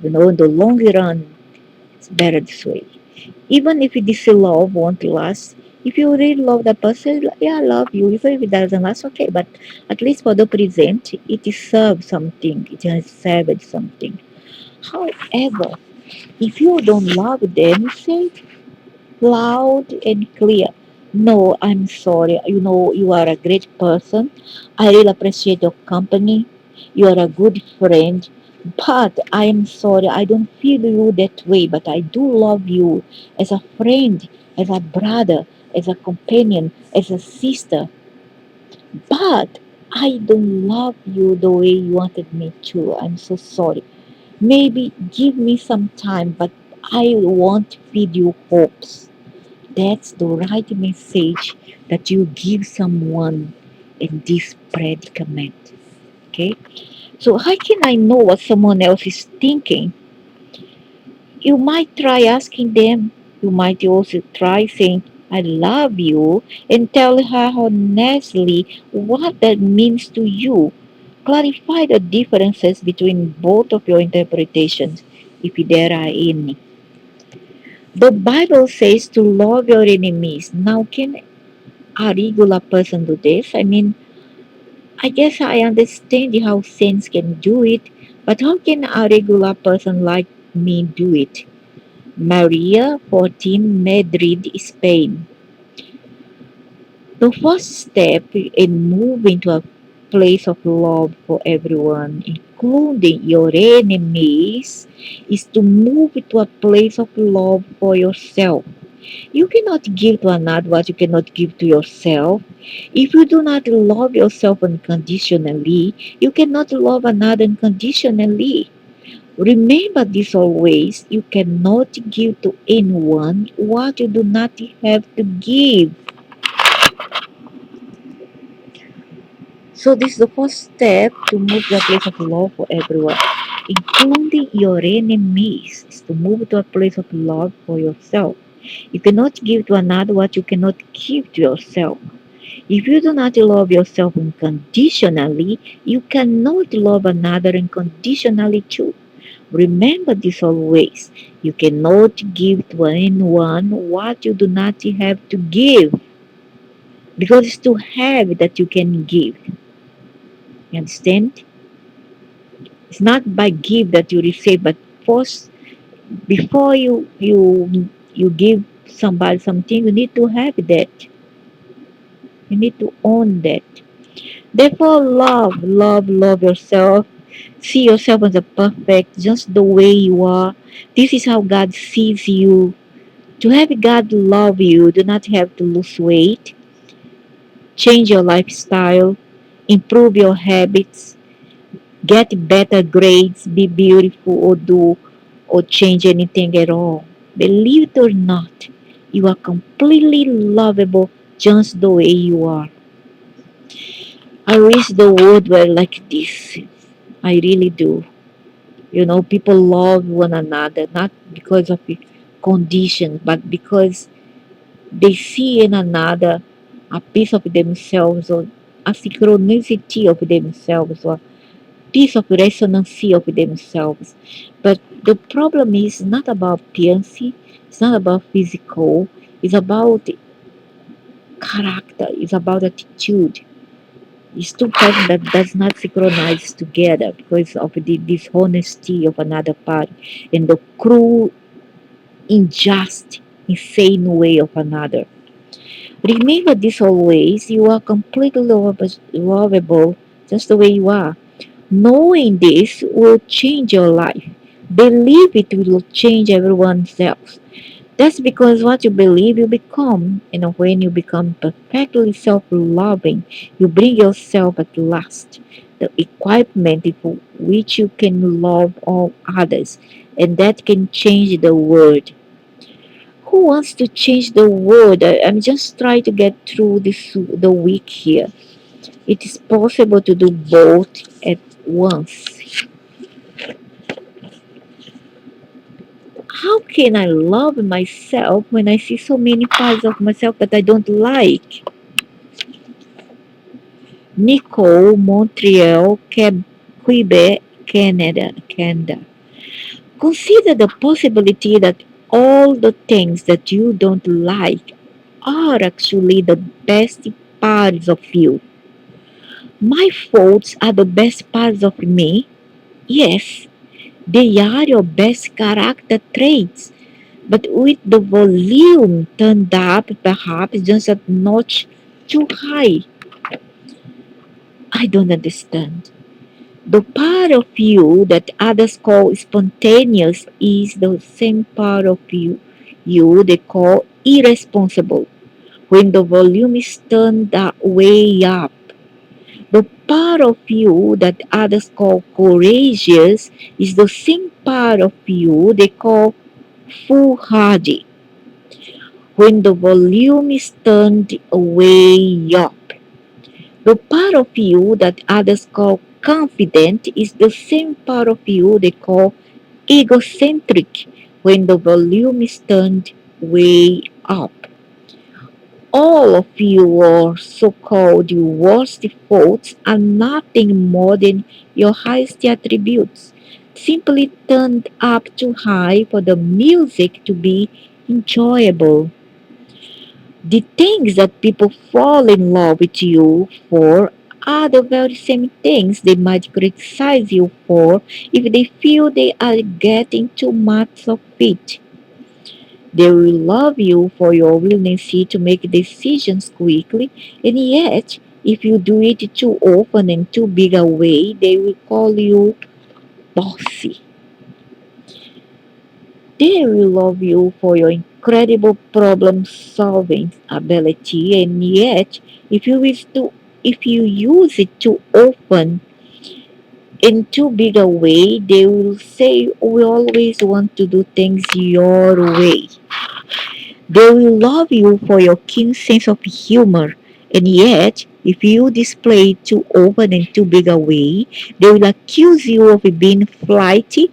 In the long run, it's better this way. Even if this love won't last, if you really love that person, yeah, I love you. Even if it doesn't last, okay. But at least for the present, it serves something. It has served something. However, if you don't love them, say it loud and clear. No, I'm sorry. You are a great person. I really appreciate your company. You are a good friend. But I am sorry, I don't feel you that way. But I do love you as a friend, as a brother, as a companion, as a sister. But I don't love you the way you wanted me to. I'm so sorry. Maybe give me some time, but I won't feed you hopes. That's the right message that you give someone in this predicament. Okay? So, how can I know what someone else is thinking? You might try asking them. You might also try saying, I love you, and tell her honestly what that means to you. Clarify the differences between both of your interpretations, if there are any. The Bible says to love your enemies. Now, can a regular person do this? I mean, I guess I understand how saints can do it, But how can a regular person like me do it? Maria 14, Madrid, Spain. The first step in moving to a place of love for everyone, including your enemies, is to move to a place of love for yourself. You cannot give to another what you cannot give to yourself. If you do not love yourself unconditionally, you cannot love another unconditionally. Remember this always. You cannot give to anyone what you do not have to give. So this is the first step to move to a place of love for everyone, including your enemies, is to move to a place of love for yourself. You cannot give to another what you cannot give to yourself. If you do not love yourself unconditionally, you cannot love another unconditionally too. Remember this always. You cannot give to anyone what you do not have to give, because it's to have that you can give. You understand? It's not by give that you receive, but first, before you give somebody something, you need to have that. You need to own that. Therefore, love yourself. See yourself as a perfect, just the way you are. This is how God sees you. To have God love you, do not have to lose weight, change your lifestyle, improve your habits, get better grades, be beautiful, or change anything at all. Believe it or not, you are completely lovable just the way you are. I wish the world were like this. I really do. You know, people love one another not because of the conditions, but because they see in another a piece of themselves, or a synchronicity of themselves, or piece of resonance of themselves. But the problem is not about appearance, it's not about physical, it's about character, it's about attitude. It's two persons that does not synchronize together because of the dishonesty of another party and the cruel, unjust, insane way of another. Remember this always. You are completely lovable just the way you are. Knowing this will change your life. Believe it will change everyone's else. That's because what you believe you become. And when you become perfectly self loving, you bring yourself at last the equipment for which you can love all others. And that can change the world. Who wants to change the world? I'm just trying to get through the week here. It is possible to do both at once. How can I love myself when I see so many parts of myself that I don't like? Nicole, Montreal, Quebec, Canada. Consider the possibility that all the things that you don't like are actually the best parts of you. My faults are the best parts of me. Yes, they are your best character traits. But with the volume turned up perhaps just a notch too high. I don't understand. The part of you that others call spontaneous is the same part of you they call irresponsible. When the volume is turned that way up, the part of you that others call courageous is the same part of you they call foolhardy. When the volume is turned way up, the part of you that others call confident is the same part of you they call egocentric. When the volume is turned way up, all of your so-called worst faults are nothing more than your highest attributes, simply turned up too high for the music to be enjoyable. The things that people fall in love with you for are the very same things they might criticize you for if they feel they are getting too much of it. They will love you for your willingness to make decisions quickly, and yet, if you do it too often and too big a way, they will call you bossy. They will love you for your incredible problem solving ability, and yet, if you wish to if you use it too often in too big a way, they will say we always want to do things your way. They will love you for your keen sense of humor, and yet, if you display it too often and too big a way, they will accuse you of being flighty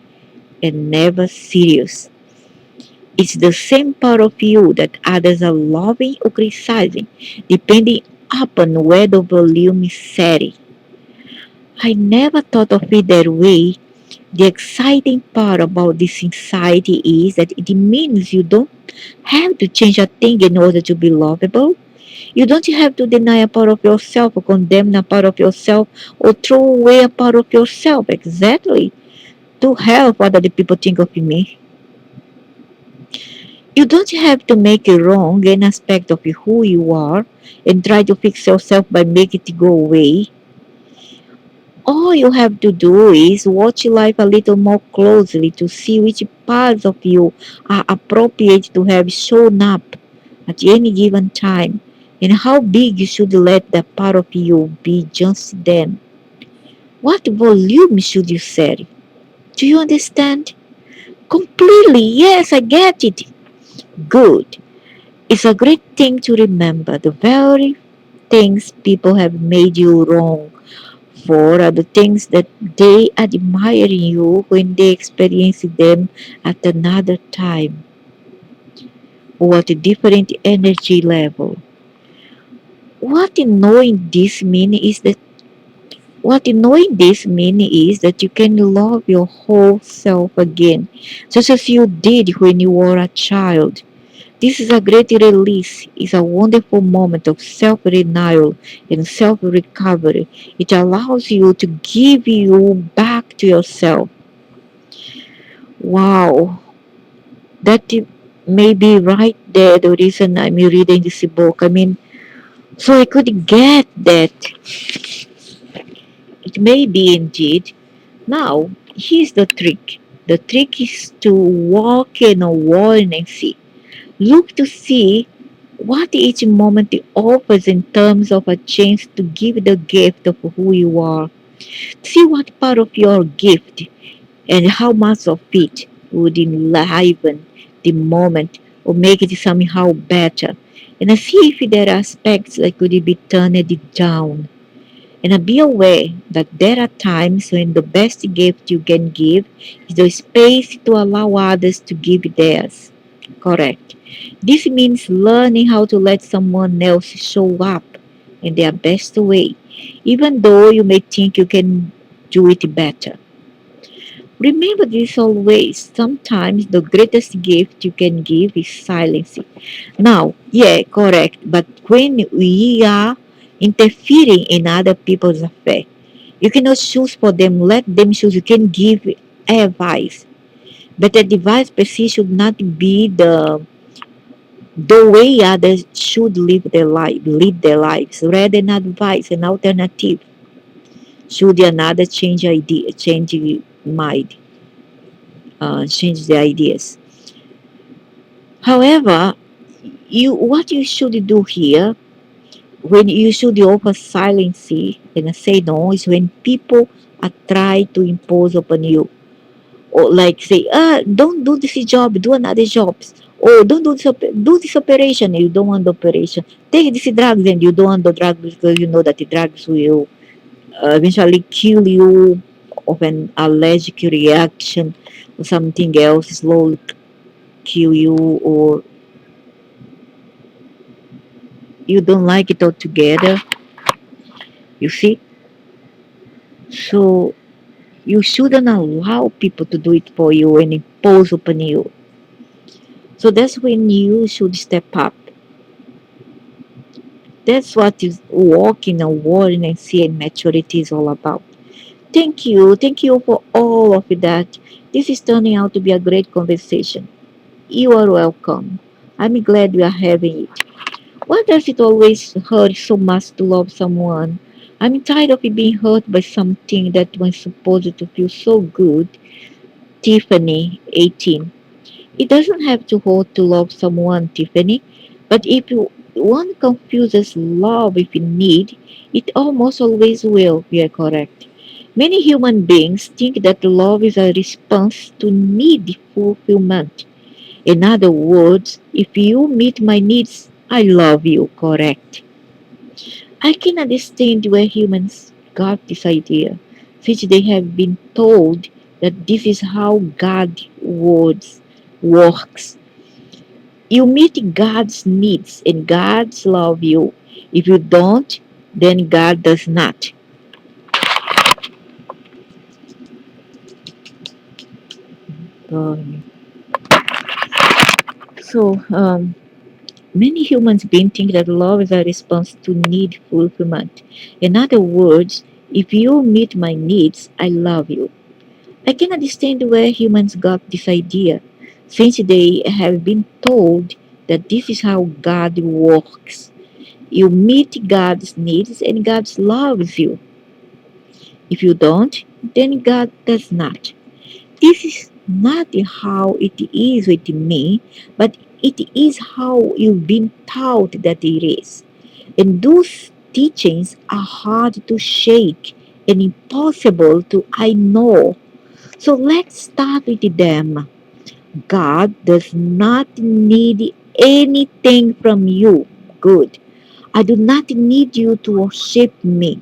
and never serious. It's the same part of you that others are loving or criticizing, depending upon where the volume is set. I never thought of it that way. The exciting part about this anxiety is that it means you don't have to change a thing in order to be lovable. You don't have to deny a part of yourself or condemn a part of yourself or throw away a part of yourself. Exactly. To help what other people think of me. You don't have to make it wrong an aspect of who you are and try to fix yourself by making it go away. All you have to do is watch life a little more closely to see which parts of you are appropriate to have shown up at any given time and how big you should let that part of you be just then. What volume should you set? Do you understand? Completely, yes, I get it. Good. It's a great thing to remember the very things people have made you wrong for are the things that they admire in you when they experience them at another time or at a different energy level. What in knowing this mean is that what in knowing this mean is that you can love your whole self again, just as you did when you were a child. This is a great release. It's a wonderful moment of self-denial and self-recovery. It allows you to give you back to yourself. Wow, may be right there the reason I'm reading this book. I mean, so I could get that. It may be indeed. Now, here's the trick. The trick is to walk in a wall and see. Look to see what each moment offers in terms of a chance to give the gift of who you are. See what part of your gift and how much of it would enliven the moment or make it somehow better. And see if there are aspects that could be turned down. And be aware that there are times when the best gift you can give is the space to allow others to give theirs. Correct. This means learning how to let someone else show up in their best way, even though you may think you can do it better. Remember this always. Sometimes the greatest gift you can give is silence. Now, yeah, correct. But when we are interfering in other people's affairs, you cannot choose for them. Let them choose. You can give advice, but the advice per se should not be the way others should lead their lives. Rather than advice, an alternative. Should another change mind, change the ideas. However, what you should do here when you should offer silence and say no is when people are trying to impose upon you or like say don't do this job, do another job, or don't do this operation, you don't want the operation, take this drugs and you don't want the drugs because you know that the drugs will eventually kill you of an allergic reaction or something else slowly kill you, or you don't like it altogether, you see. So you shouldn't allow people to do it for you and impose upon you. So that's when you should step up. That's what is walking and warring and seeing maturity is all about. Thank you. Thank you for all of that. This is turning out to be a great conversation. You are welcome. I'm glad we are having it. Why does it always hurt so much to love someone? I'm tired of being hurt by something that was supposed to feel so good. Tiffany, 18. It doesn't have to hurt to love someone, Tiffany. But if one confuses love with need, it almost always will. You are correct. Many human beings think that love is a response to need fulfillment. In other words, if you meet my needs, I love you, correct? I can understand where humans got this idea, since they have been told that this is how God works. You meet God's needs and God's love you. If you don't, then God does not. Um, so, many humans being think that love is a response to need fulfillment. In other words, if you meet my needs, I love you. I can understand where humans got this idea, since they have been told that this is how God works. You meet God's needs and God loves you. If you don't, then God does not. This is not how it is with me, but it is how you've been taught that it is. And those teachings are hard to shake and impossible to ignore. So let's start with them. God does not need anything from you. Good. I do not need you to worship me.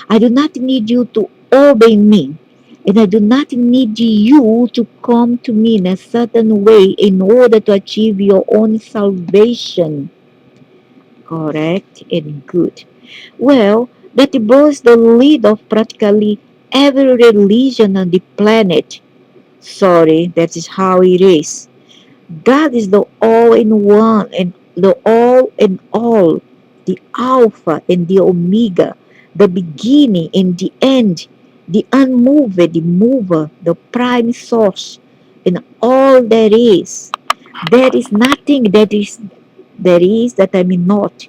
I do not need you to obey me. And I do not need you to come to me in a certain way in order to achieve your own salvation. Correct and good. Well, that was the lead of practically every religion on the planet. Sorry, that is how it is. God is the all in one and the all in all, the Alpha and the Omega, the beginning and the end, the unmoved, the mover, the prime source, and all there is. There is nothing that I am not.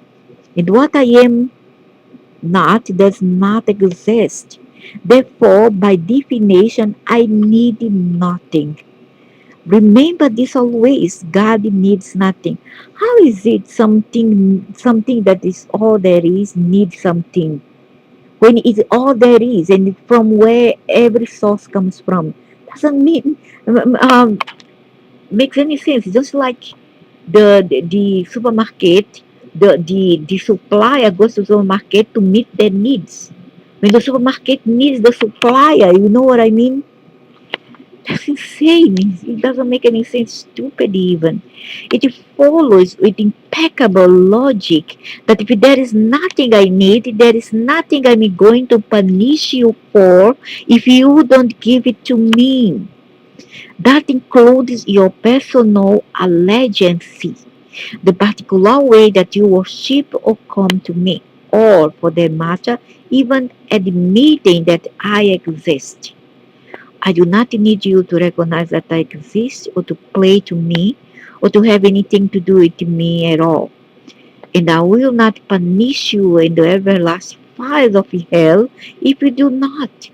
And what I am not does not exist. Therefore, by definition, I need nothing. Remember this always. God needs nothing. How is it something that is all there is needs something? When it's all there is and from where every source comes from. Doesn't mean makes any sense. Just like the supermarket, the supplier goes to the supermarket to meet their needs. When the supermarket needs the supplier, you know what I mean? That's insane. It doesn't make any sense. Stupid even. It follows with impeccable logic that if there is nothing I need, there is nothing I'm going to punish you for if you don't give it to me. That includes your personal allegiance, the particular way that you worship or come to me, or for that matter, even admitting that I exist. I do not need you to recognize that I exist or to play to me or to have anything to do with me at all. And I will not punish you in the everlasting fires of hell if you do not.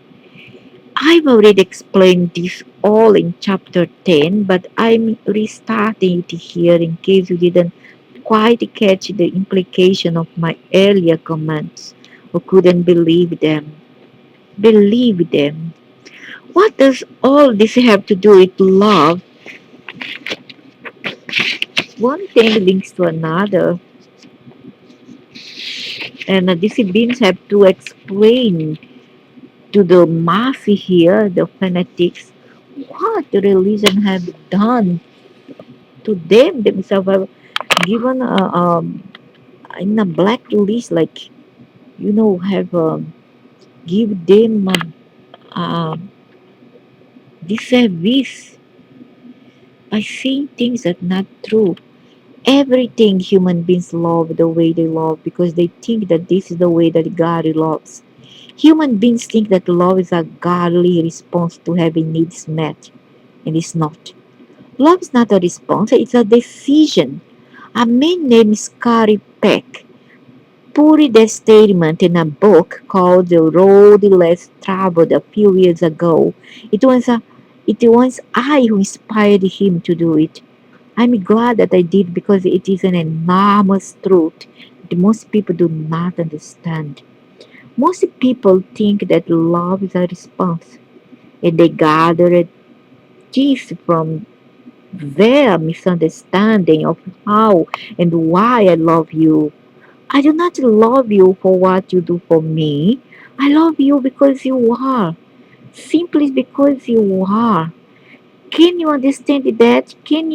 I've already explained this all in chapter 10, but I'm restarting it here in case you didn't quite catch the implication of my earlier comments or couldn't believe them. Believe them. What does all this have to do with love? One thing links to another, and the disciplines have to explain to the mass here, the fanatics, what the religion have done to them themselves, have given in a blacklist, like have give them disservice by saying things that not true. Everything human beings love the way they love because they think that this is the way that God loves. Human beings think that love is a godly response to having needs met, and it's not. Love is not a response, it's a decision. A man named Scotty Peck put this statement in a book called The Road Less Traveled a few years ago. It was, a, it was I who inspired him to do it. I'm glad that I did because it is an enormous truth that most people do not understand. Most people think that love is a response, and they gather this from their misunderstanding of how and why I love you. I do not love you for what you do for me. I love you because you are. Simply because you are. Can you understand that? Can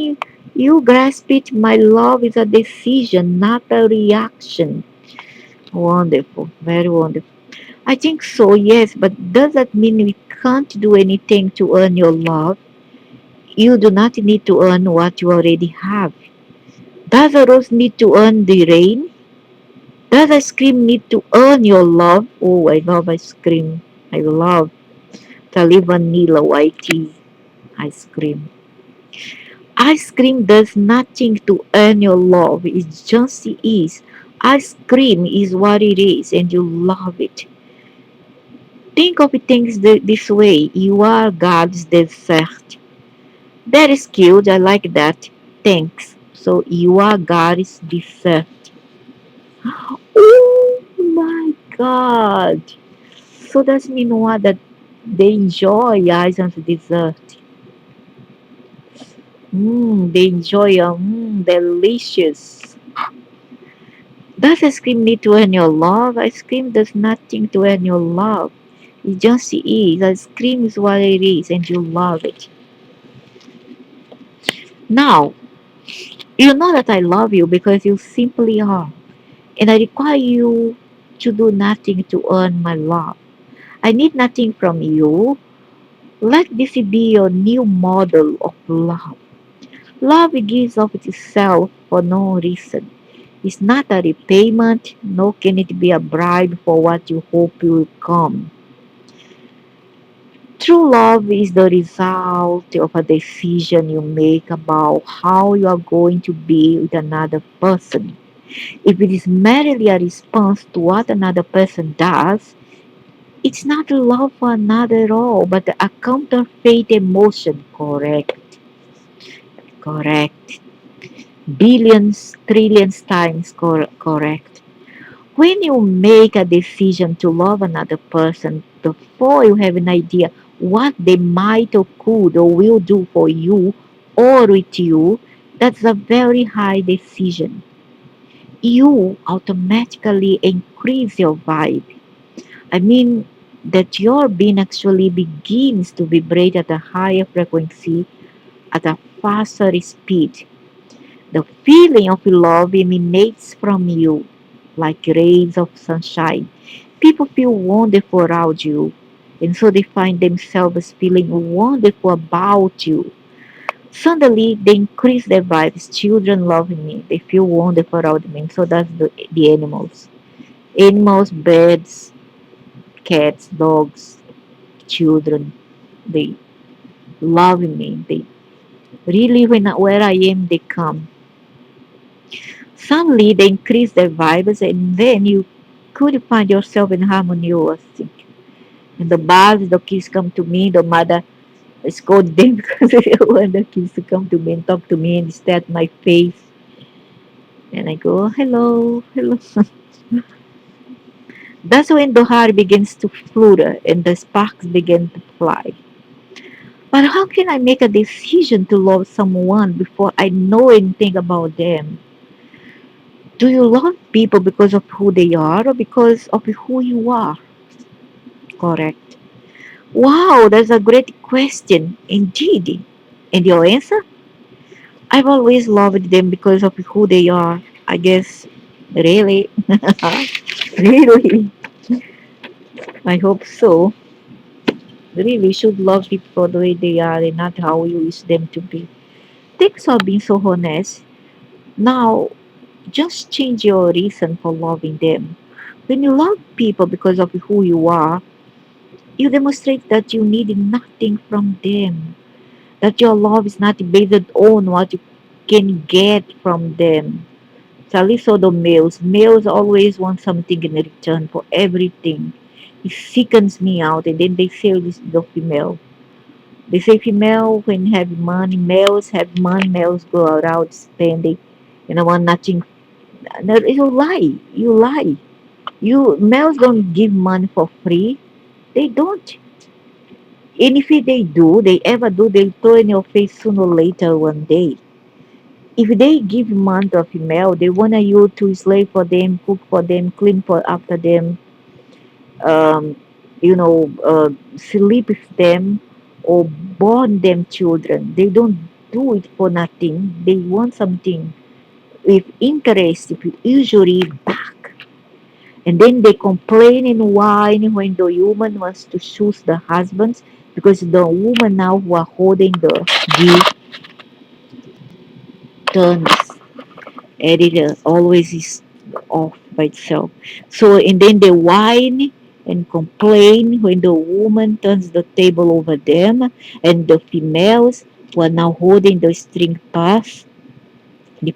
you grasp it? My love is a decision, not a reaction. Wonderful, very wonderful. I think so, yes, but does that mean we can't do anything to earn your love? You do not need to earn what you already have. Does a rose need to earn the rain? Does ice cream need to earn your love? Oh, I love ice cream. I love the vanilla white tea ice cream. Ice cream does nothing to earn your love. It just is. Ice cream is what it is, and you love it. Think of things this way. You are God's dessert. That is cute. I like that. Thanks. So you are God's dessert. Oh my God. So that means what? That they enjoy Isaac's dessert. They enjoy delicious. Does ice cream need to earn your love? Ice cream does nothing to earn your love. It just is. Ice cream is what it is, and you love it. Now, you know that I love you because you simply are. And I require you to do nothing to earn my love. I need nothing from you. Let this be your new model of love. Love gives of itself for no reason. It's not a repayment, nor can it be a bribe for what you hope will come. True love is the result of a decision you make about how you are going to be with another person. If it is merely a response to what another person does, it's not love for another at all, but a counterfeit emotion. Correct. Correct. Billions, trillions times correct. When you make a decision to love another person before you have an idea what they might or could or will do for you or with you, that's a very high decision. You automatically increase your vibe. I mean, that your being actually begins to vibrate at a higher frequency, at a faster speed. The feeling of love emanates from you like rays of sunshine. People feel wonderful around you, and so they find themselves feeling wonderful about you. Suddenly, they increase their vibes. Children love me. They feel wonderful around me, and so does the animals. Animals, birds, cats, dogs, children, they love me. They really, where I am, they come. Suddenly, they increase their vibes, and then you could find yourself in harmony, I think. And the bars, the kids come to me, the mother scold them because they want the kids to come to me and talk to me and stare at my face. And I go, hello, hello. That's when the heart begins to flutter and the sparks begin to fly. But how can I make a decision to love someone before I know anything about them? Do you love people because of who they are or because of who you are? Correct. Wow, that's a great question. Indeed. And your answer? I've always loved them because of who they are. I guess. Really? Really? I hope so. Really, we should love people for the way they are and not how we wish them to be. Thanks for being so honest. Now, just change your reason for loving them. When you love people because of who you are, you demonstrate that you need nothing from them, that your love is not based on what you can get from them. So at least for the males, males always want something in return for everything. It sickens me out, and then they say this to the female. They say female when have money, males go around spending, want nothing. No, you lie, you lie. You males don't give money for free. They don't. And if they ever do, they throw in your face sooner or later one day. If they give money to a female, they want you to slave for them, cook for them, clean for after them, um, sleep with them, or born them children. They don't do it for nothing. They want something with interest, usually back. And then they complain and whine when the woman wants to choose the husbands because the woman now who are holding the gift turns editor always is off by itself. So and then they whine and complain when the woman turns the table over them and the females who are now holding the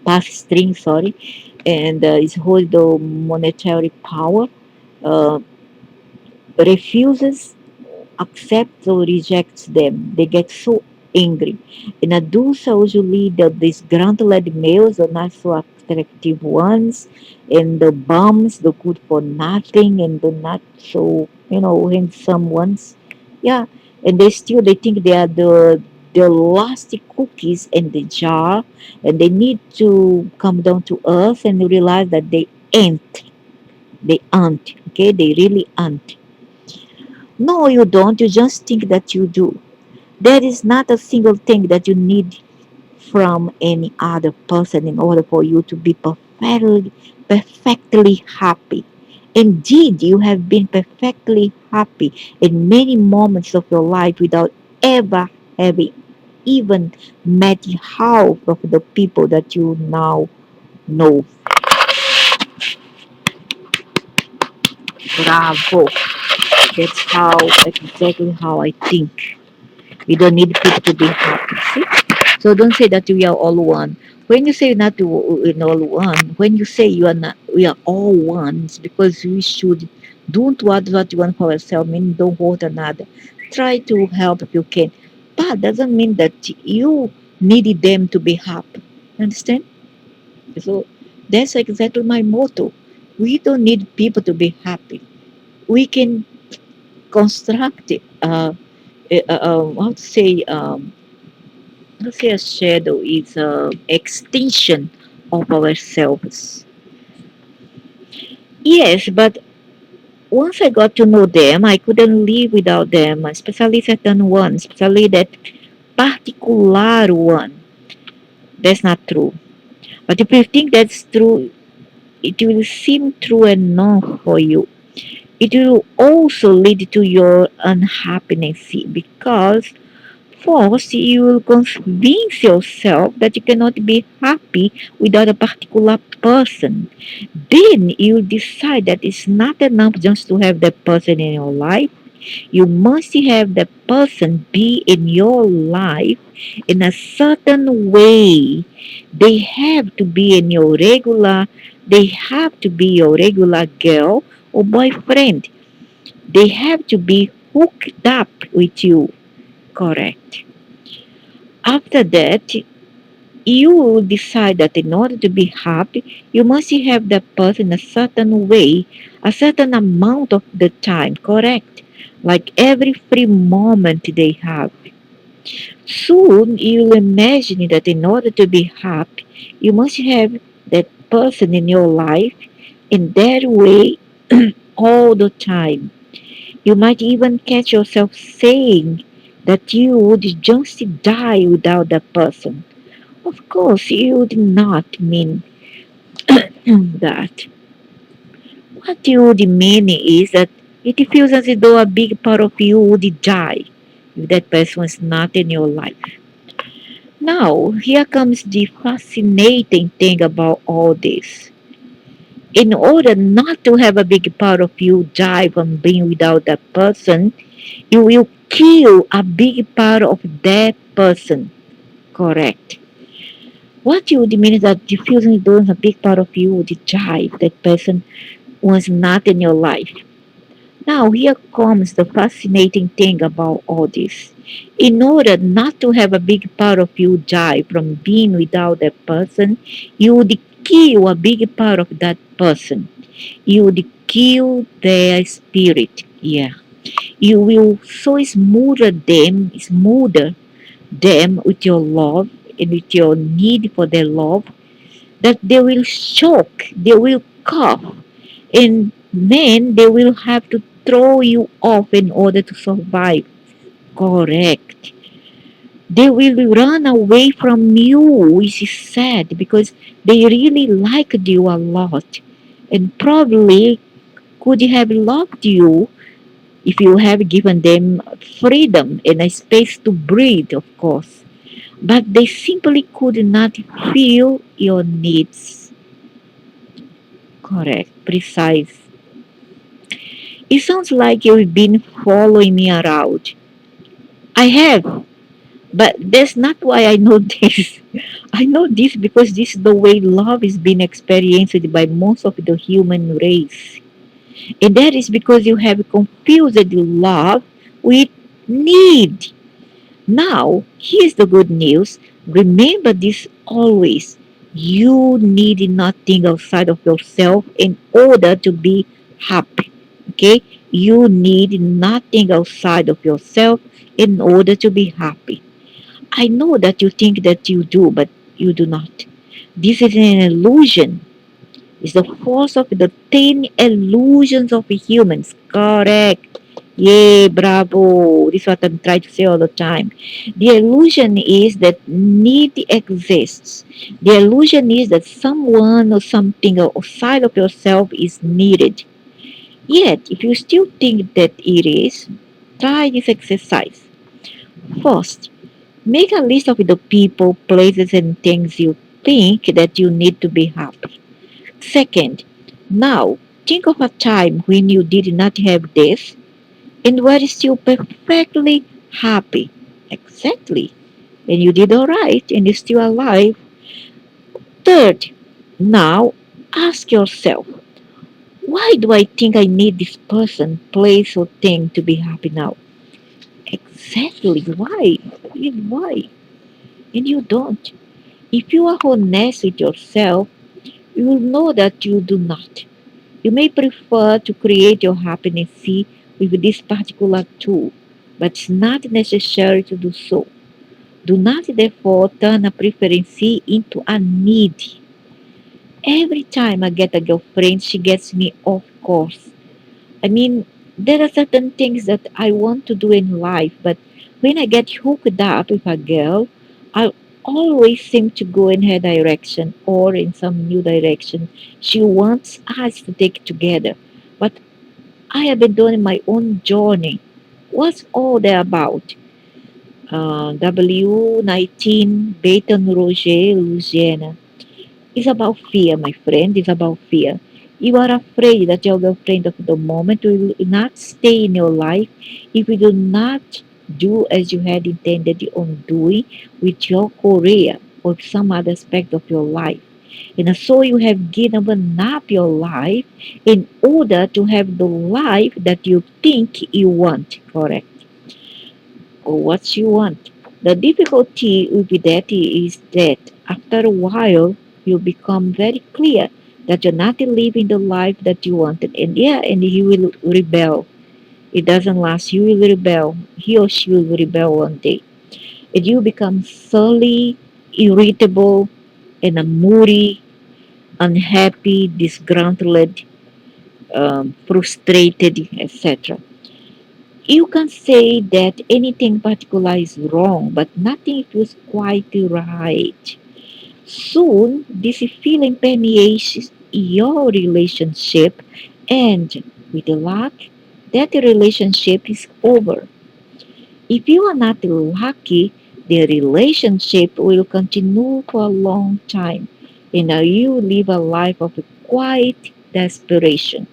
pass string, sorry, and is hold the monetary power, uh, refuses accepts or rejects them. They get so angry. And those are usually the disgruntled males, the not so attractive ones, and the bums, the good for nothing, and the not so, handsome ones. Yeah, and they think they are the last cookies in the jar, and they need to come down to earth and realize that they ain't. They aren't. Okay, they really aren't. No, you don't. You just think that you do. There is not a single thing that you need from any other person in order for you to be perfectly happy. Indeed, you have been perfectly happy in many moments of your life without ever having even met half of the people that you now know. Bravo. That's how exactly how I think. We don't need people to be happy. See? So don't say that we are all one. When you say not to in all one, when you say you are not, we are all one, it's because we should don't want what you want for ourselves. Mean don't hurt another. Try to help if you can, but doesn't mean that you needed them to be happy. Understand? So that's exactly my motto. We don't need people to be happy. We can construct how to say let's say a shadow is a extension of ourselves. Yes, but once I got to know them, I couldn't live without them, especially certain ones, especially that particular one. That's not true. But if you think that's true, it will seem true enough for you. It will also lead to your unhappiness because first, you will convince yourself that you cannot be happy without a particular person. Then you decide that it's not enough just to have that person in your life. You must have that person be in your life in a certain way. They have to be in your regular, they have to be your regular girl or boyfriend. They have to be hooked up with you. Correct. After that, you will decide that in order to be happy, you must have that person a certain way, a certain amount of the time, correct? Like every free moment they have. Soon you'll imagine that in order to be happy, you must have that person in your life in that way all the time. You might even catch yourself saying that you would just die without that person. Of course, you would not mean that. What you would mean is that it feels as though a big part of you would die if that person is not in your life. Now, here comes the fascinating thing about all this. In order not to have a big part of you die from being without that person, you will kill a big part of that person. Correct. What you would mean is that the feeling doing a big part of you would die if that person was not in your life. Now, here comes the fascinating thing about all this. In order not to have a big part of you die from being without that person, you would kill a big part of that person. You would kill their spirit. Yeah. You will so smother them with your love and with your need for their love that they will shock, they will cough, and then they will have to throw you off in order to survive. Correct. They will run away from you, which is sad because they really liked you a lot and probably could have loved you if you have given them freedom and a space to breathe, of course. But they simply could not feel your needs. Correct, precise. It sounds like you've been following me around. I have, but that's not why I know this. I know this because this is the way love is being experienced by most of the human race. And that is because you have confused love with need. Now, here's the good news. Remember this always. You need nothing outside of yourself in order to be happy. Okay? You need nothing outside of yourself in order to be happy. I know that you think that you do, but you do not. This is an illusion. It's the force of the 10 illusions of humans. Correct. Yay, bravo. This is what I'm trying to say all the time. The illusion is that need exists. The illusion is that someone or something outside of yourself is needed. Yet, if you still think that it is, try this exercise. First, make a list of the people, places, and things you think that you need to be happy. Second, now think of a time when you did not have this and were still perfectly happy. Exactly. And you did all right and you're still alive. Third, now ask yourself, why do I think I need this person, place, or thing to be happy now? Exactly. Why? Really, why? And you don't. If you are honest with yourself, you will know that you do not. You may prefer to create your happiness see with this particular tool, but it's not necessary to do so. Do not therefore turn a preference into a need. Every time I get a girlfriend, she gets me off course. I mean, there are certain things that I want to do in life, but when I get hooked up with a girl, I always seem to go in her direction or in some new direction she wants us to take together. But I have been doing my own journey. What's all that about? W19 Baton Rouge, Louisiana. It's about fear, my friend. It's about fear. You are afraid that your girlfriend of the moment will not stay in your life if you do not do as you had intended on doing with your career or some other aspect of your life. And so you have given up your life in order to have the life that you think you want, correct? Or what you want. The difficulty with that is that after a while you become very clear that you're not living the life that you wanted. And yeah, and he will rebel. It doesn't last. You will rebel. He or she will rebel one day. And you become surly, irritable, and a moody, unhappy, disgruntled, frustrated, etc. You can say that anything particular is wrong, but nothing feels quite right. Soon, this feeling permeates your relationship, and with luck, that relationship is over. If you are not lucky, The relationship will continue for a long time. You live a life of quiet desperation.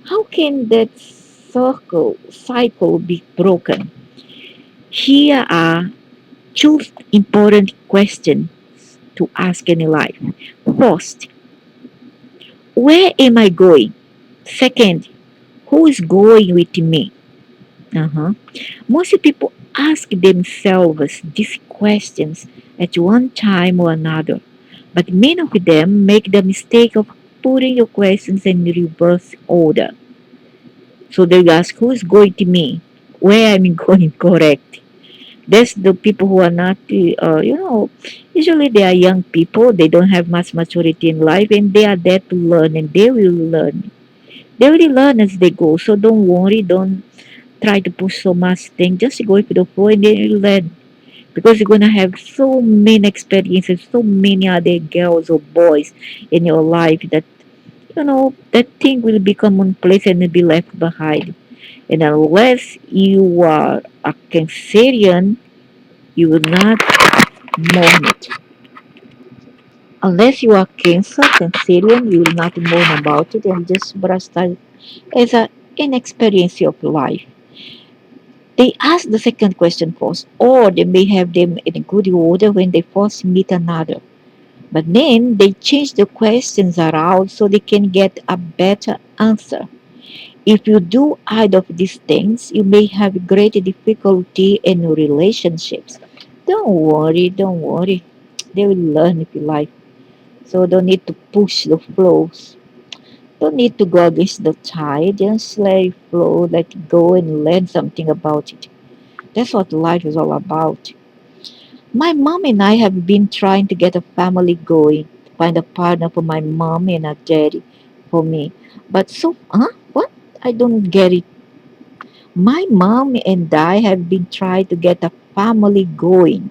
How can that cycle be broken? Here are two important questions to ask in life. First, where am I going? Second, who is going with me? Uh-huh. Most people ask themselves these questions at one time or another, but many of them make the mistake of putting your questions in reverse order. So they ask, who is going to me? Where am I going? Correct. That's the people who are not, usually they are young people. They don't have much maturity in life and they are there to learn and they will learn. They will learn as they go. So don't worry. Don't try to push so much thing. Just go with the flow and then you'll learn. Because you're going to have so many experiences, so many other girls or boys in your life that, that thing will be commonplace and be left behind. And unless you are a Cancerian, you will not mourn it. Unless you are Cancerian, you will not mourn about it and just brush that as an inexperience of life. They ask the second question first, or they may have them in a good order when they first meet another. But then they change the questions around so they can get a better answer. If you do either of these things, you may have great difficulty in your relationships. Don't worry. They will learn if you like. So don't need to push the flows. Don't need to go against the tide. Just let it flow, let it go and learn something about it. That's what life is all about. My mom and I have been trying to get a family going, find a partner for my mom and a daddy for me. But What? I don't get it. My mom and I have been trying to get a family going,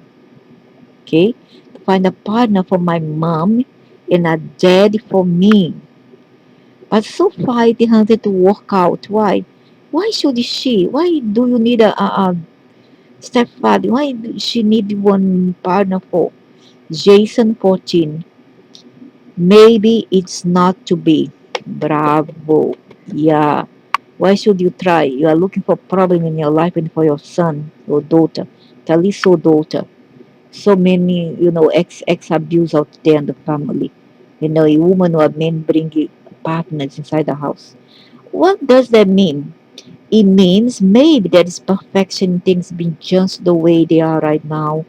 okay? To find a partner for my mom and a daddy for me. But so far it hasn't worked out. Why? Why should she? Why do you need a stepfather? Why do she need one partner for? Jason 14. Maybe it's not to be. Bravo. Yeah. Why should you try? You are looking for problem in your life and for your son or daughter. Taliso daughter. So many, ex abuse out there in the family. A woman or a man bringing partners inside the house. What does that mean? It means maybe there is perfection things being just the way they are right now.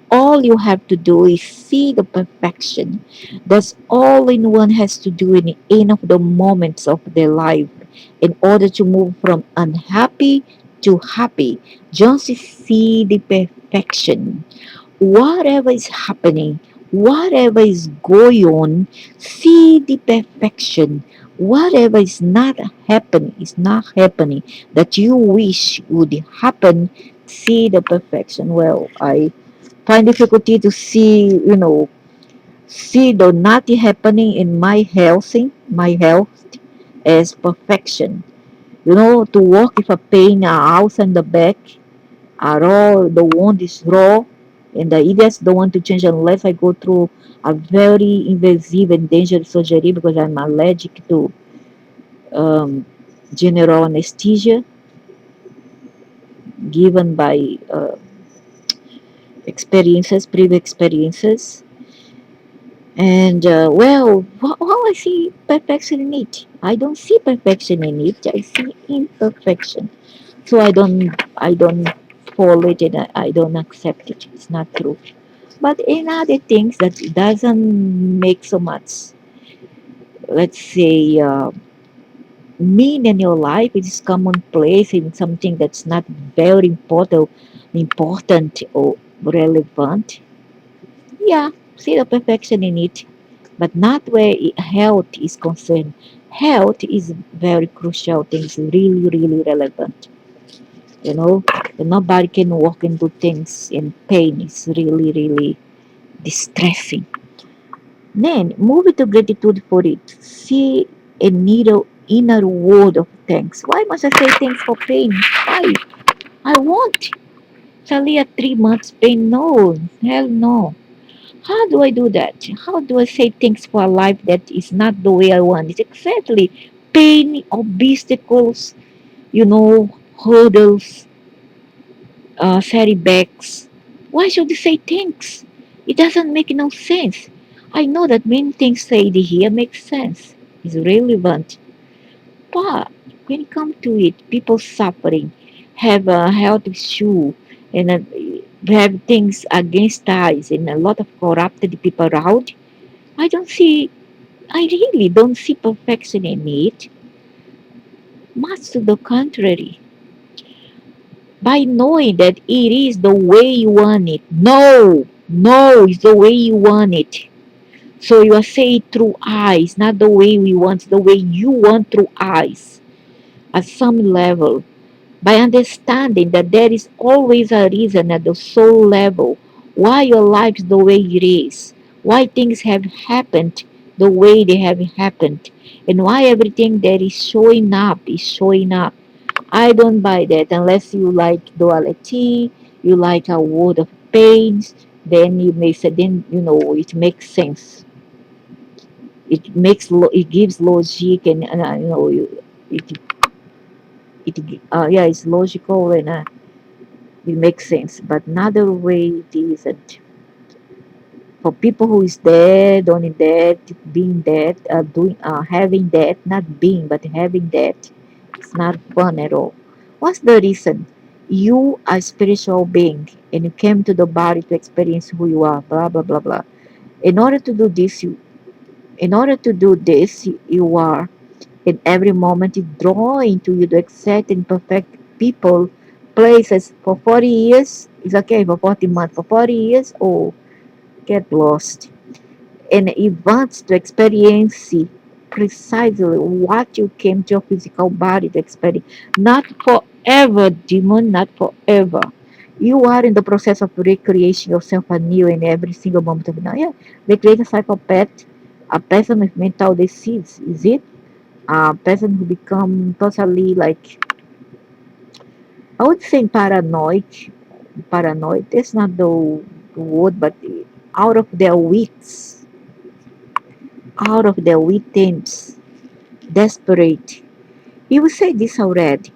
All you have to do is see the perfection. That's all anyone has to do in any of the moments of their life in order to move from unhappy to happy. Just see the perfection. Whatever is happening, whatever is going on, see the perfection. Whatever is not happening that you wish would happen, see the perfection. Well, I find difficulty to see the not happening in my health as perfection. To walk with a pain out in the back, raw, the wound is raw, and the idiots don't want to change unless I go through a very invasive and dangerous surgery because I'm allergic to um, general anesthesia given by previous experiences. And how I see perfection in it? I don't see perfection in it. I see imperfection. So I don't follow it and I don't accept it. It's not true. But in other things that doesn't make so much, let's say, mean in your life, it is commonplace in something that's not very important or relevant. Yeah, see the perfection in it, but not where health is concerned. Health is very crucial things, really, really relevant. You know, nobody can walk into things in pain. It's really, really distressing. Then move to gratitude for it. See a needle inner word of thanks. Why must I say thanks for pain? Why? I won't. totally a 3 months pain. No, hell no. How do I do that? How do I say thanks for a life that is not the way I want? It's exactly pain, obstacles, hurdles, setbacks. Why should you say thanks? It doesn't make no sense. I know that many things said here make sense. It's relevant. But when it comes to it, people suffering, have a health issue, and have things against us, and a lot of corrupted people around. I don't see, I really don't see perfection in it. Much to the contrary. By knowing that it is the way you want it. No, no, it's the way you want it. So you are saying through eyes, not the way we want, the way you want through eyes. At some level, by understanding that there is always a reason at the soul level why your life is the way it is, why things have happened the way they have happened, and why everything that is showing up is showing up. I don't buy that unless you like duality, you like a world of pains, then you may say, then, it makes sense. It gives logic and, it, yeah, it's logical and it makes sense, but another way it isn't. For people who is dead, only dead, being dead, having that, not being, but having that, it's not fun at all. What's the reason? You are a spiritual being and you came to the body to experience who you are, blah, blah, blah, blah. In order to do this, you are in every moment you draw into you the exact and perfect people, places for 40 years. It's okay for 40 months, for 40 years, oh, get lost. And it wants to experience precisely what you came to your physical body to experience. Not forever, demon, not forever. You are in the process of recreating yourself anew in every single moment of now. Yeah, recreate a psychopath, a person with mental disease, is it? A person who become totally like, I would say paranoid. Paranoid, that's not the word, but out of their wits, out of their wits, desperate. You say this already.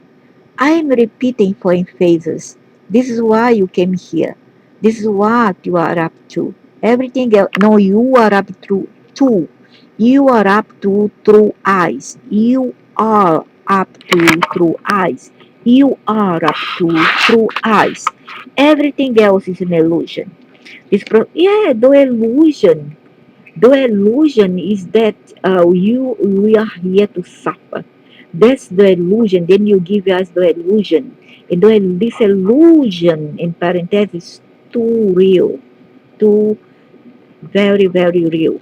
I am repeating for emphasis. This is why you came here. This is what you are up to. Everything else, no, you are up to. You are up to through eyes. You are up to through eyes. You are up to through eyes. Everything else is an illusion. Yeah, the illusion. The illusion is that we are here to suffer. That's the illusion. Then you give us the illusion. And this illusion, in parentheses, too real, too very, very real.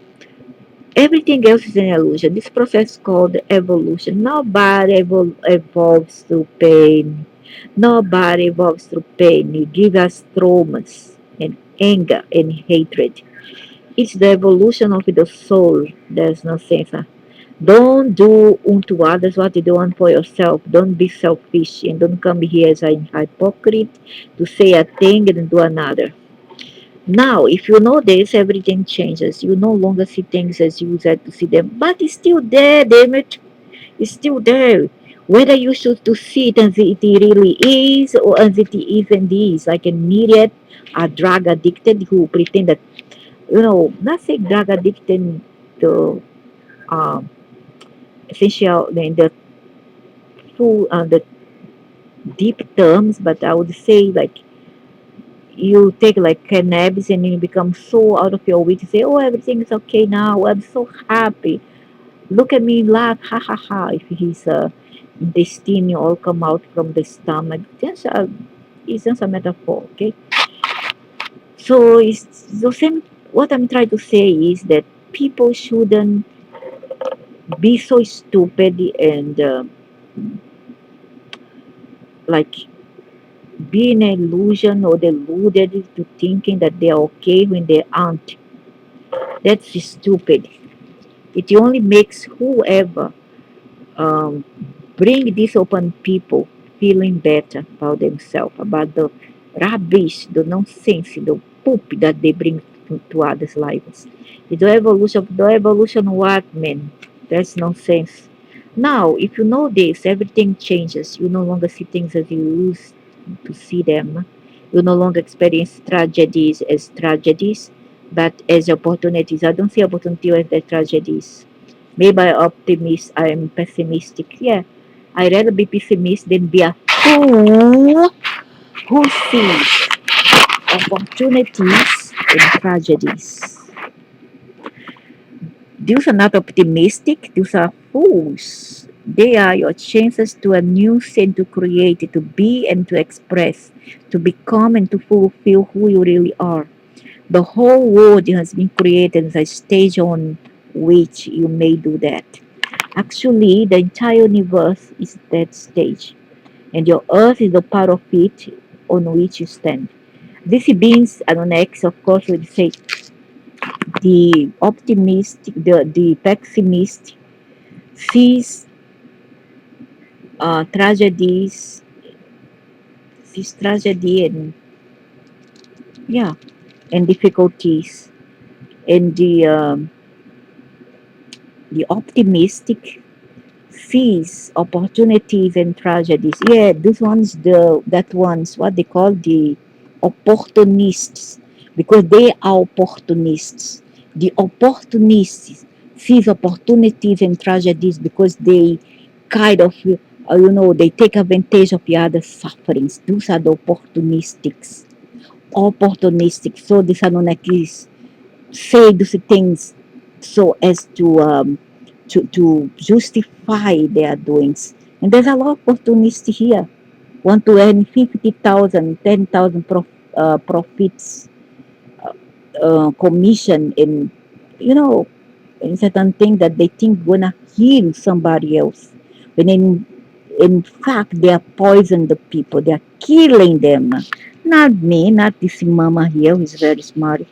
Everything else is an illusion. This process called evolution. Nobody evolves through pain. Nobody evolves through pain. You give us traumas and anger and hatred. It's the evolution of the soul. There's no sense. Don't do unto others what you do unto yourself. Don't be selfish and don't come here as a hypocrite to say a thing and do another. Now, if you know this, everything changes. You no longer see things as you used to see them, but it's still there, damn it. It's still there. Whether you choose to see it as it really is or as it even is, like an idiot, a drug addicted who pretend that, not say drug addicted to um, essential in the full the deep terms, but I would say like you take like cannabis and you become so out of your wit. You say, "Oh, everything is okay now. I'm so happy. Look at me laugh, ha ha ha." If his intestine all come out from the stomach, it's just a metaphor, okay? So it's the same. What I'm trying to say is that people shouldn't be so stupid and like be in an illusion or deluded to thinking that they are okay when they aren't. That's stupid. It only makes whoever um, bring these open people feeling better about themselves, about the rubbish, the nonsense, the poop that they bring to others' lives. The evolution what, man? That's nonsense. Now, if you know this, everything changes. You no longer see things as you used to see them. You no longer experience tragedies as tragedies, but as opportunities. I don't see opportunity as the tragedies. Maybe I'm optimist, I'm pessimistic. Yeah, I'd rather be pessimist than be a fool who sees opportunities in tragedies. Those are not optimistic, those are fools. They are your chances to a new sin to create, to be and to express, to become and to fulfill who you really are. The whole world has been created as a stage on which you may do that. Actually, the entire universe is that stage, and your earth is a part of it on which you stand. This means, and on X, of course, would say the optimist, the pessimist sees tragedies, sees tragedy and yeah, and difficulties, and the optimistic sees opportunities and tragedies. Yeah, those ones, that ones, what they call the opportunists, because they are opportunists. The opportunists sees opportunities and tragedies because they kind of, they take advantage of the other sufferings. Those are the opportunistics. Opportunistic. So these are not like this say these things so as to justify their doings. And there's a lot of opportunity here. Want to earn 50,000, 10,000 profits, commission in, you know, in certain thing that they think gonna heal somebody else. When in fact they are poisoning the people, they are killing them. Not me, not this mama here who is very smart.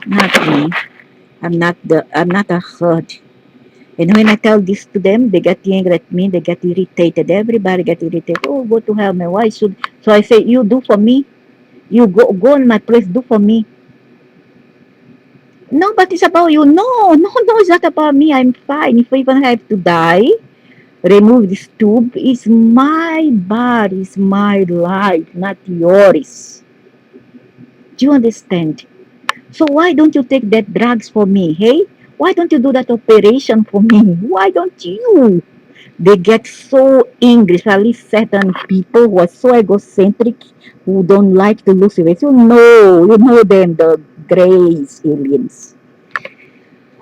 Not me. I'm not a herd. And when I tell this to them, they get angry at me, they get irritated. Everybody get irritated. Oh, go to hell, man. Why should so I say, you do for me? You go in my place, do for me. No, but it's about you. No, it's not about me. I'm fine. If I even have to die, remove this tube. It's my body, it's my life, not yours. Do you understand? So why don't you take that drugs for me, hey? Why don't you do that operation for me? Why don't you? They get so angry, especially certain people who are so egocentric, who don't like to lose weight. You know them, the grace aliens.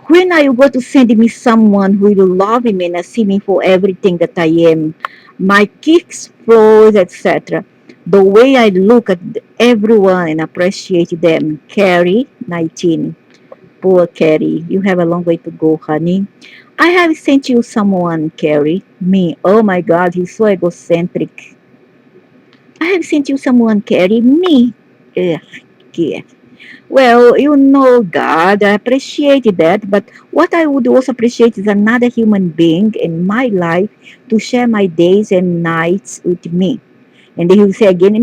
When are you going to send me someone who will love me and see me for everything that I am? My kicks, flaws, etc. The way I look at everyone and appreciate them. Carrie, 19. Poor Carrie, you have a long way to go, honey. I have sent you someone, Carrie. Me. Oh my God, he's so egocentric. I have sent you someone, Carrie. Me. Ugh, yeah. Well, God, I appreciate that, but what I would also appreciate is another human being in my life to share my days and nights with me. And then he'll say again,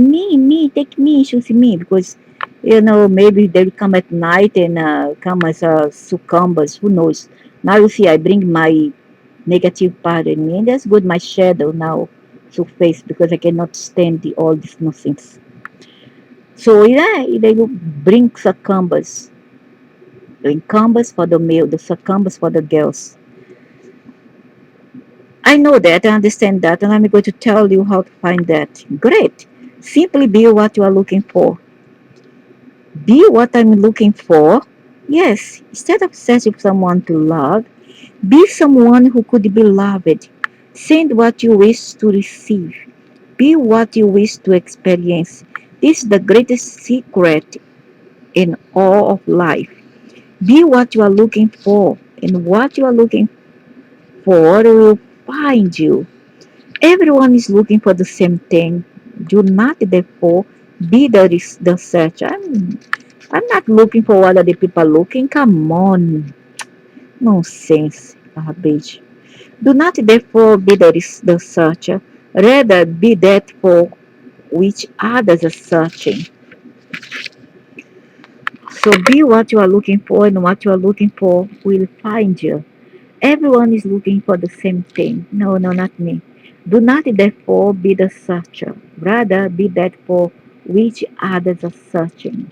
take me, choose me, because, maybe they'll come at night and come as succumbers, who knows. Now you see, I bring my negative part in me, and that's good, my shadow now to face, because I cannot stand all this nonsense. So yeah, they will bring succumbers, the incumbents for the male, the succumbers for the girls. I know that, I understand that, and I'm going to tell you how to find that. Great. Simply be what you are looking for. Be what I'm looking for. Yes, instead of searching for someone to love, be someone who could be loved. Send what you wish to receive. Be what you wish to experience. This is the greatest secret in all of life. Be what you are looking for, and what you are looking for will find you. Everyone is looking for the same thing. Do not therefore be the searcher. I'm not looking for what other people are looking. Come on. Nonsense. Garbage. Do not therefore be the searcher. Rather be that for which others are searching. So be what you are looking for, and what you are looking for will find you. Everyone is looking for the same thing. No, no, not me. Do not therefore be the searcher. Rather be that for which others are searching.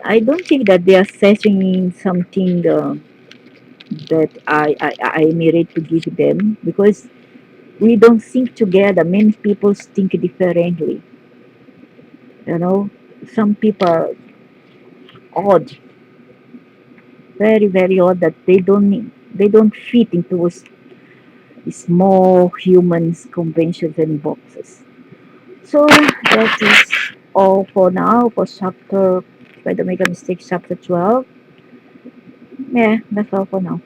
I don't think that they are searching in something that I merit to give them, because we don't think together. Many people think differently. You know, some people are odd, very, very odd, that they don't fit into small humans conventions and boxes. So that is all for now for chapter, if I don't make a mistake, chapter 12. Yeah, that's all for now.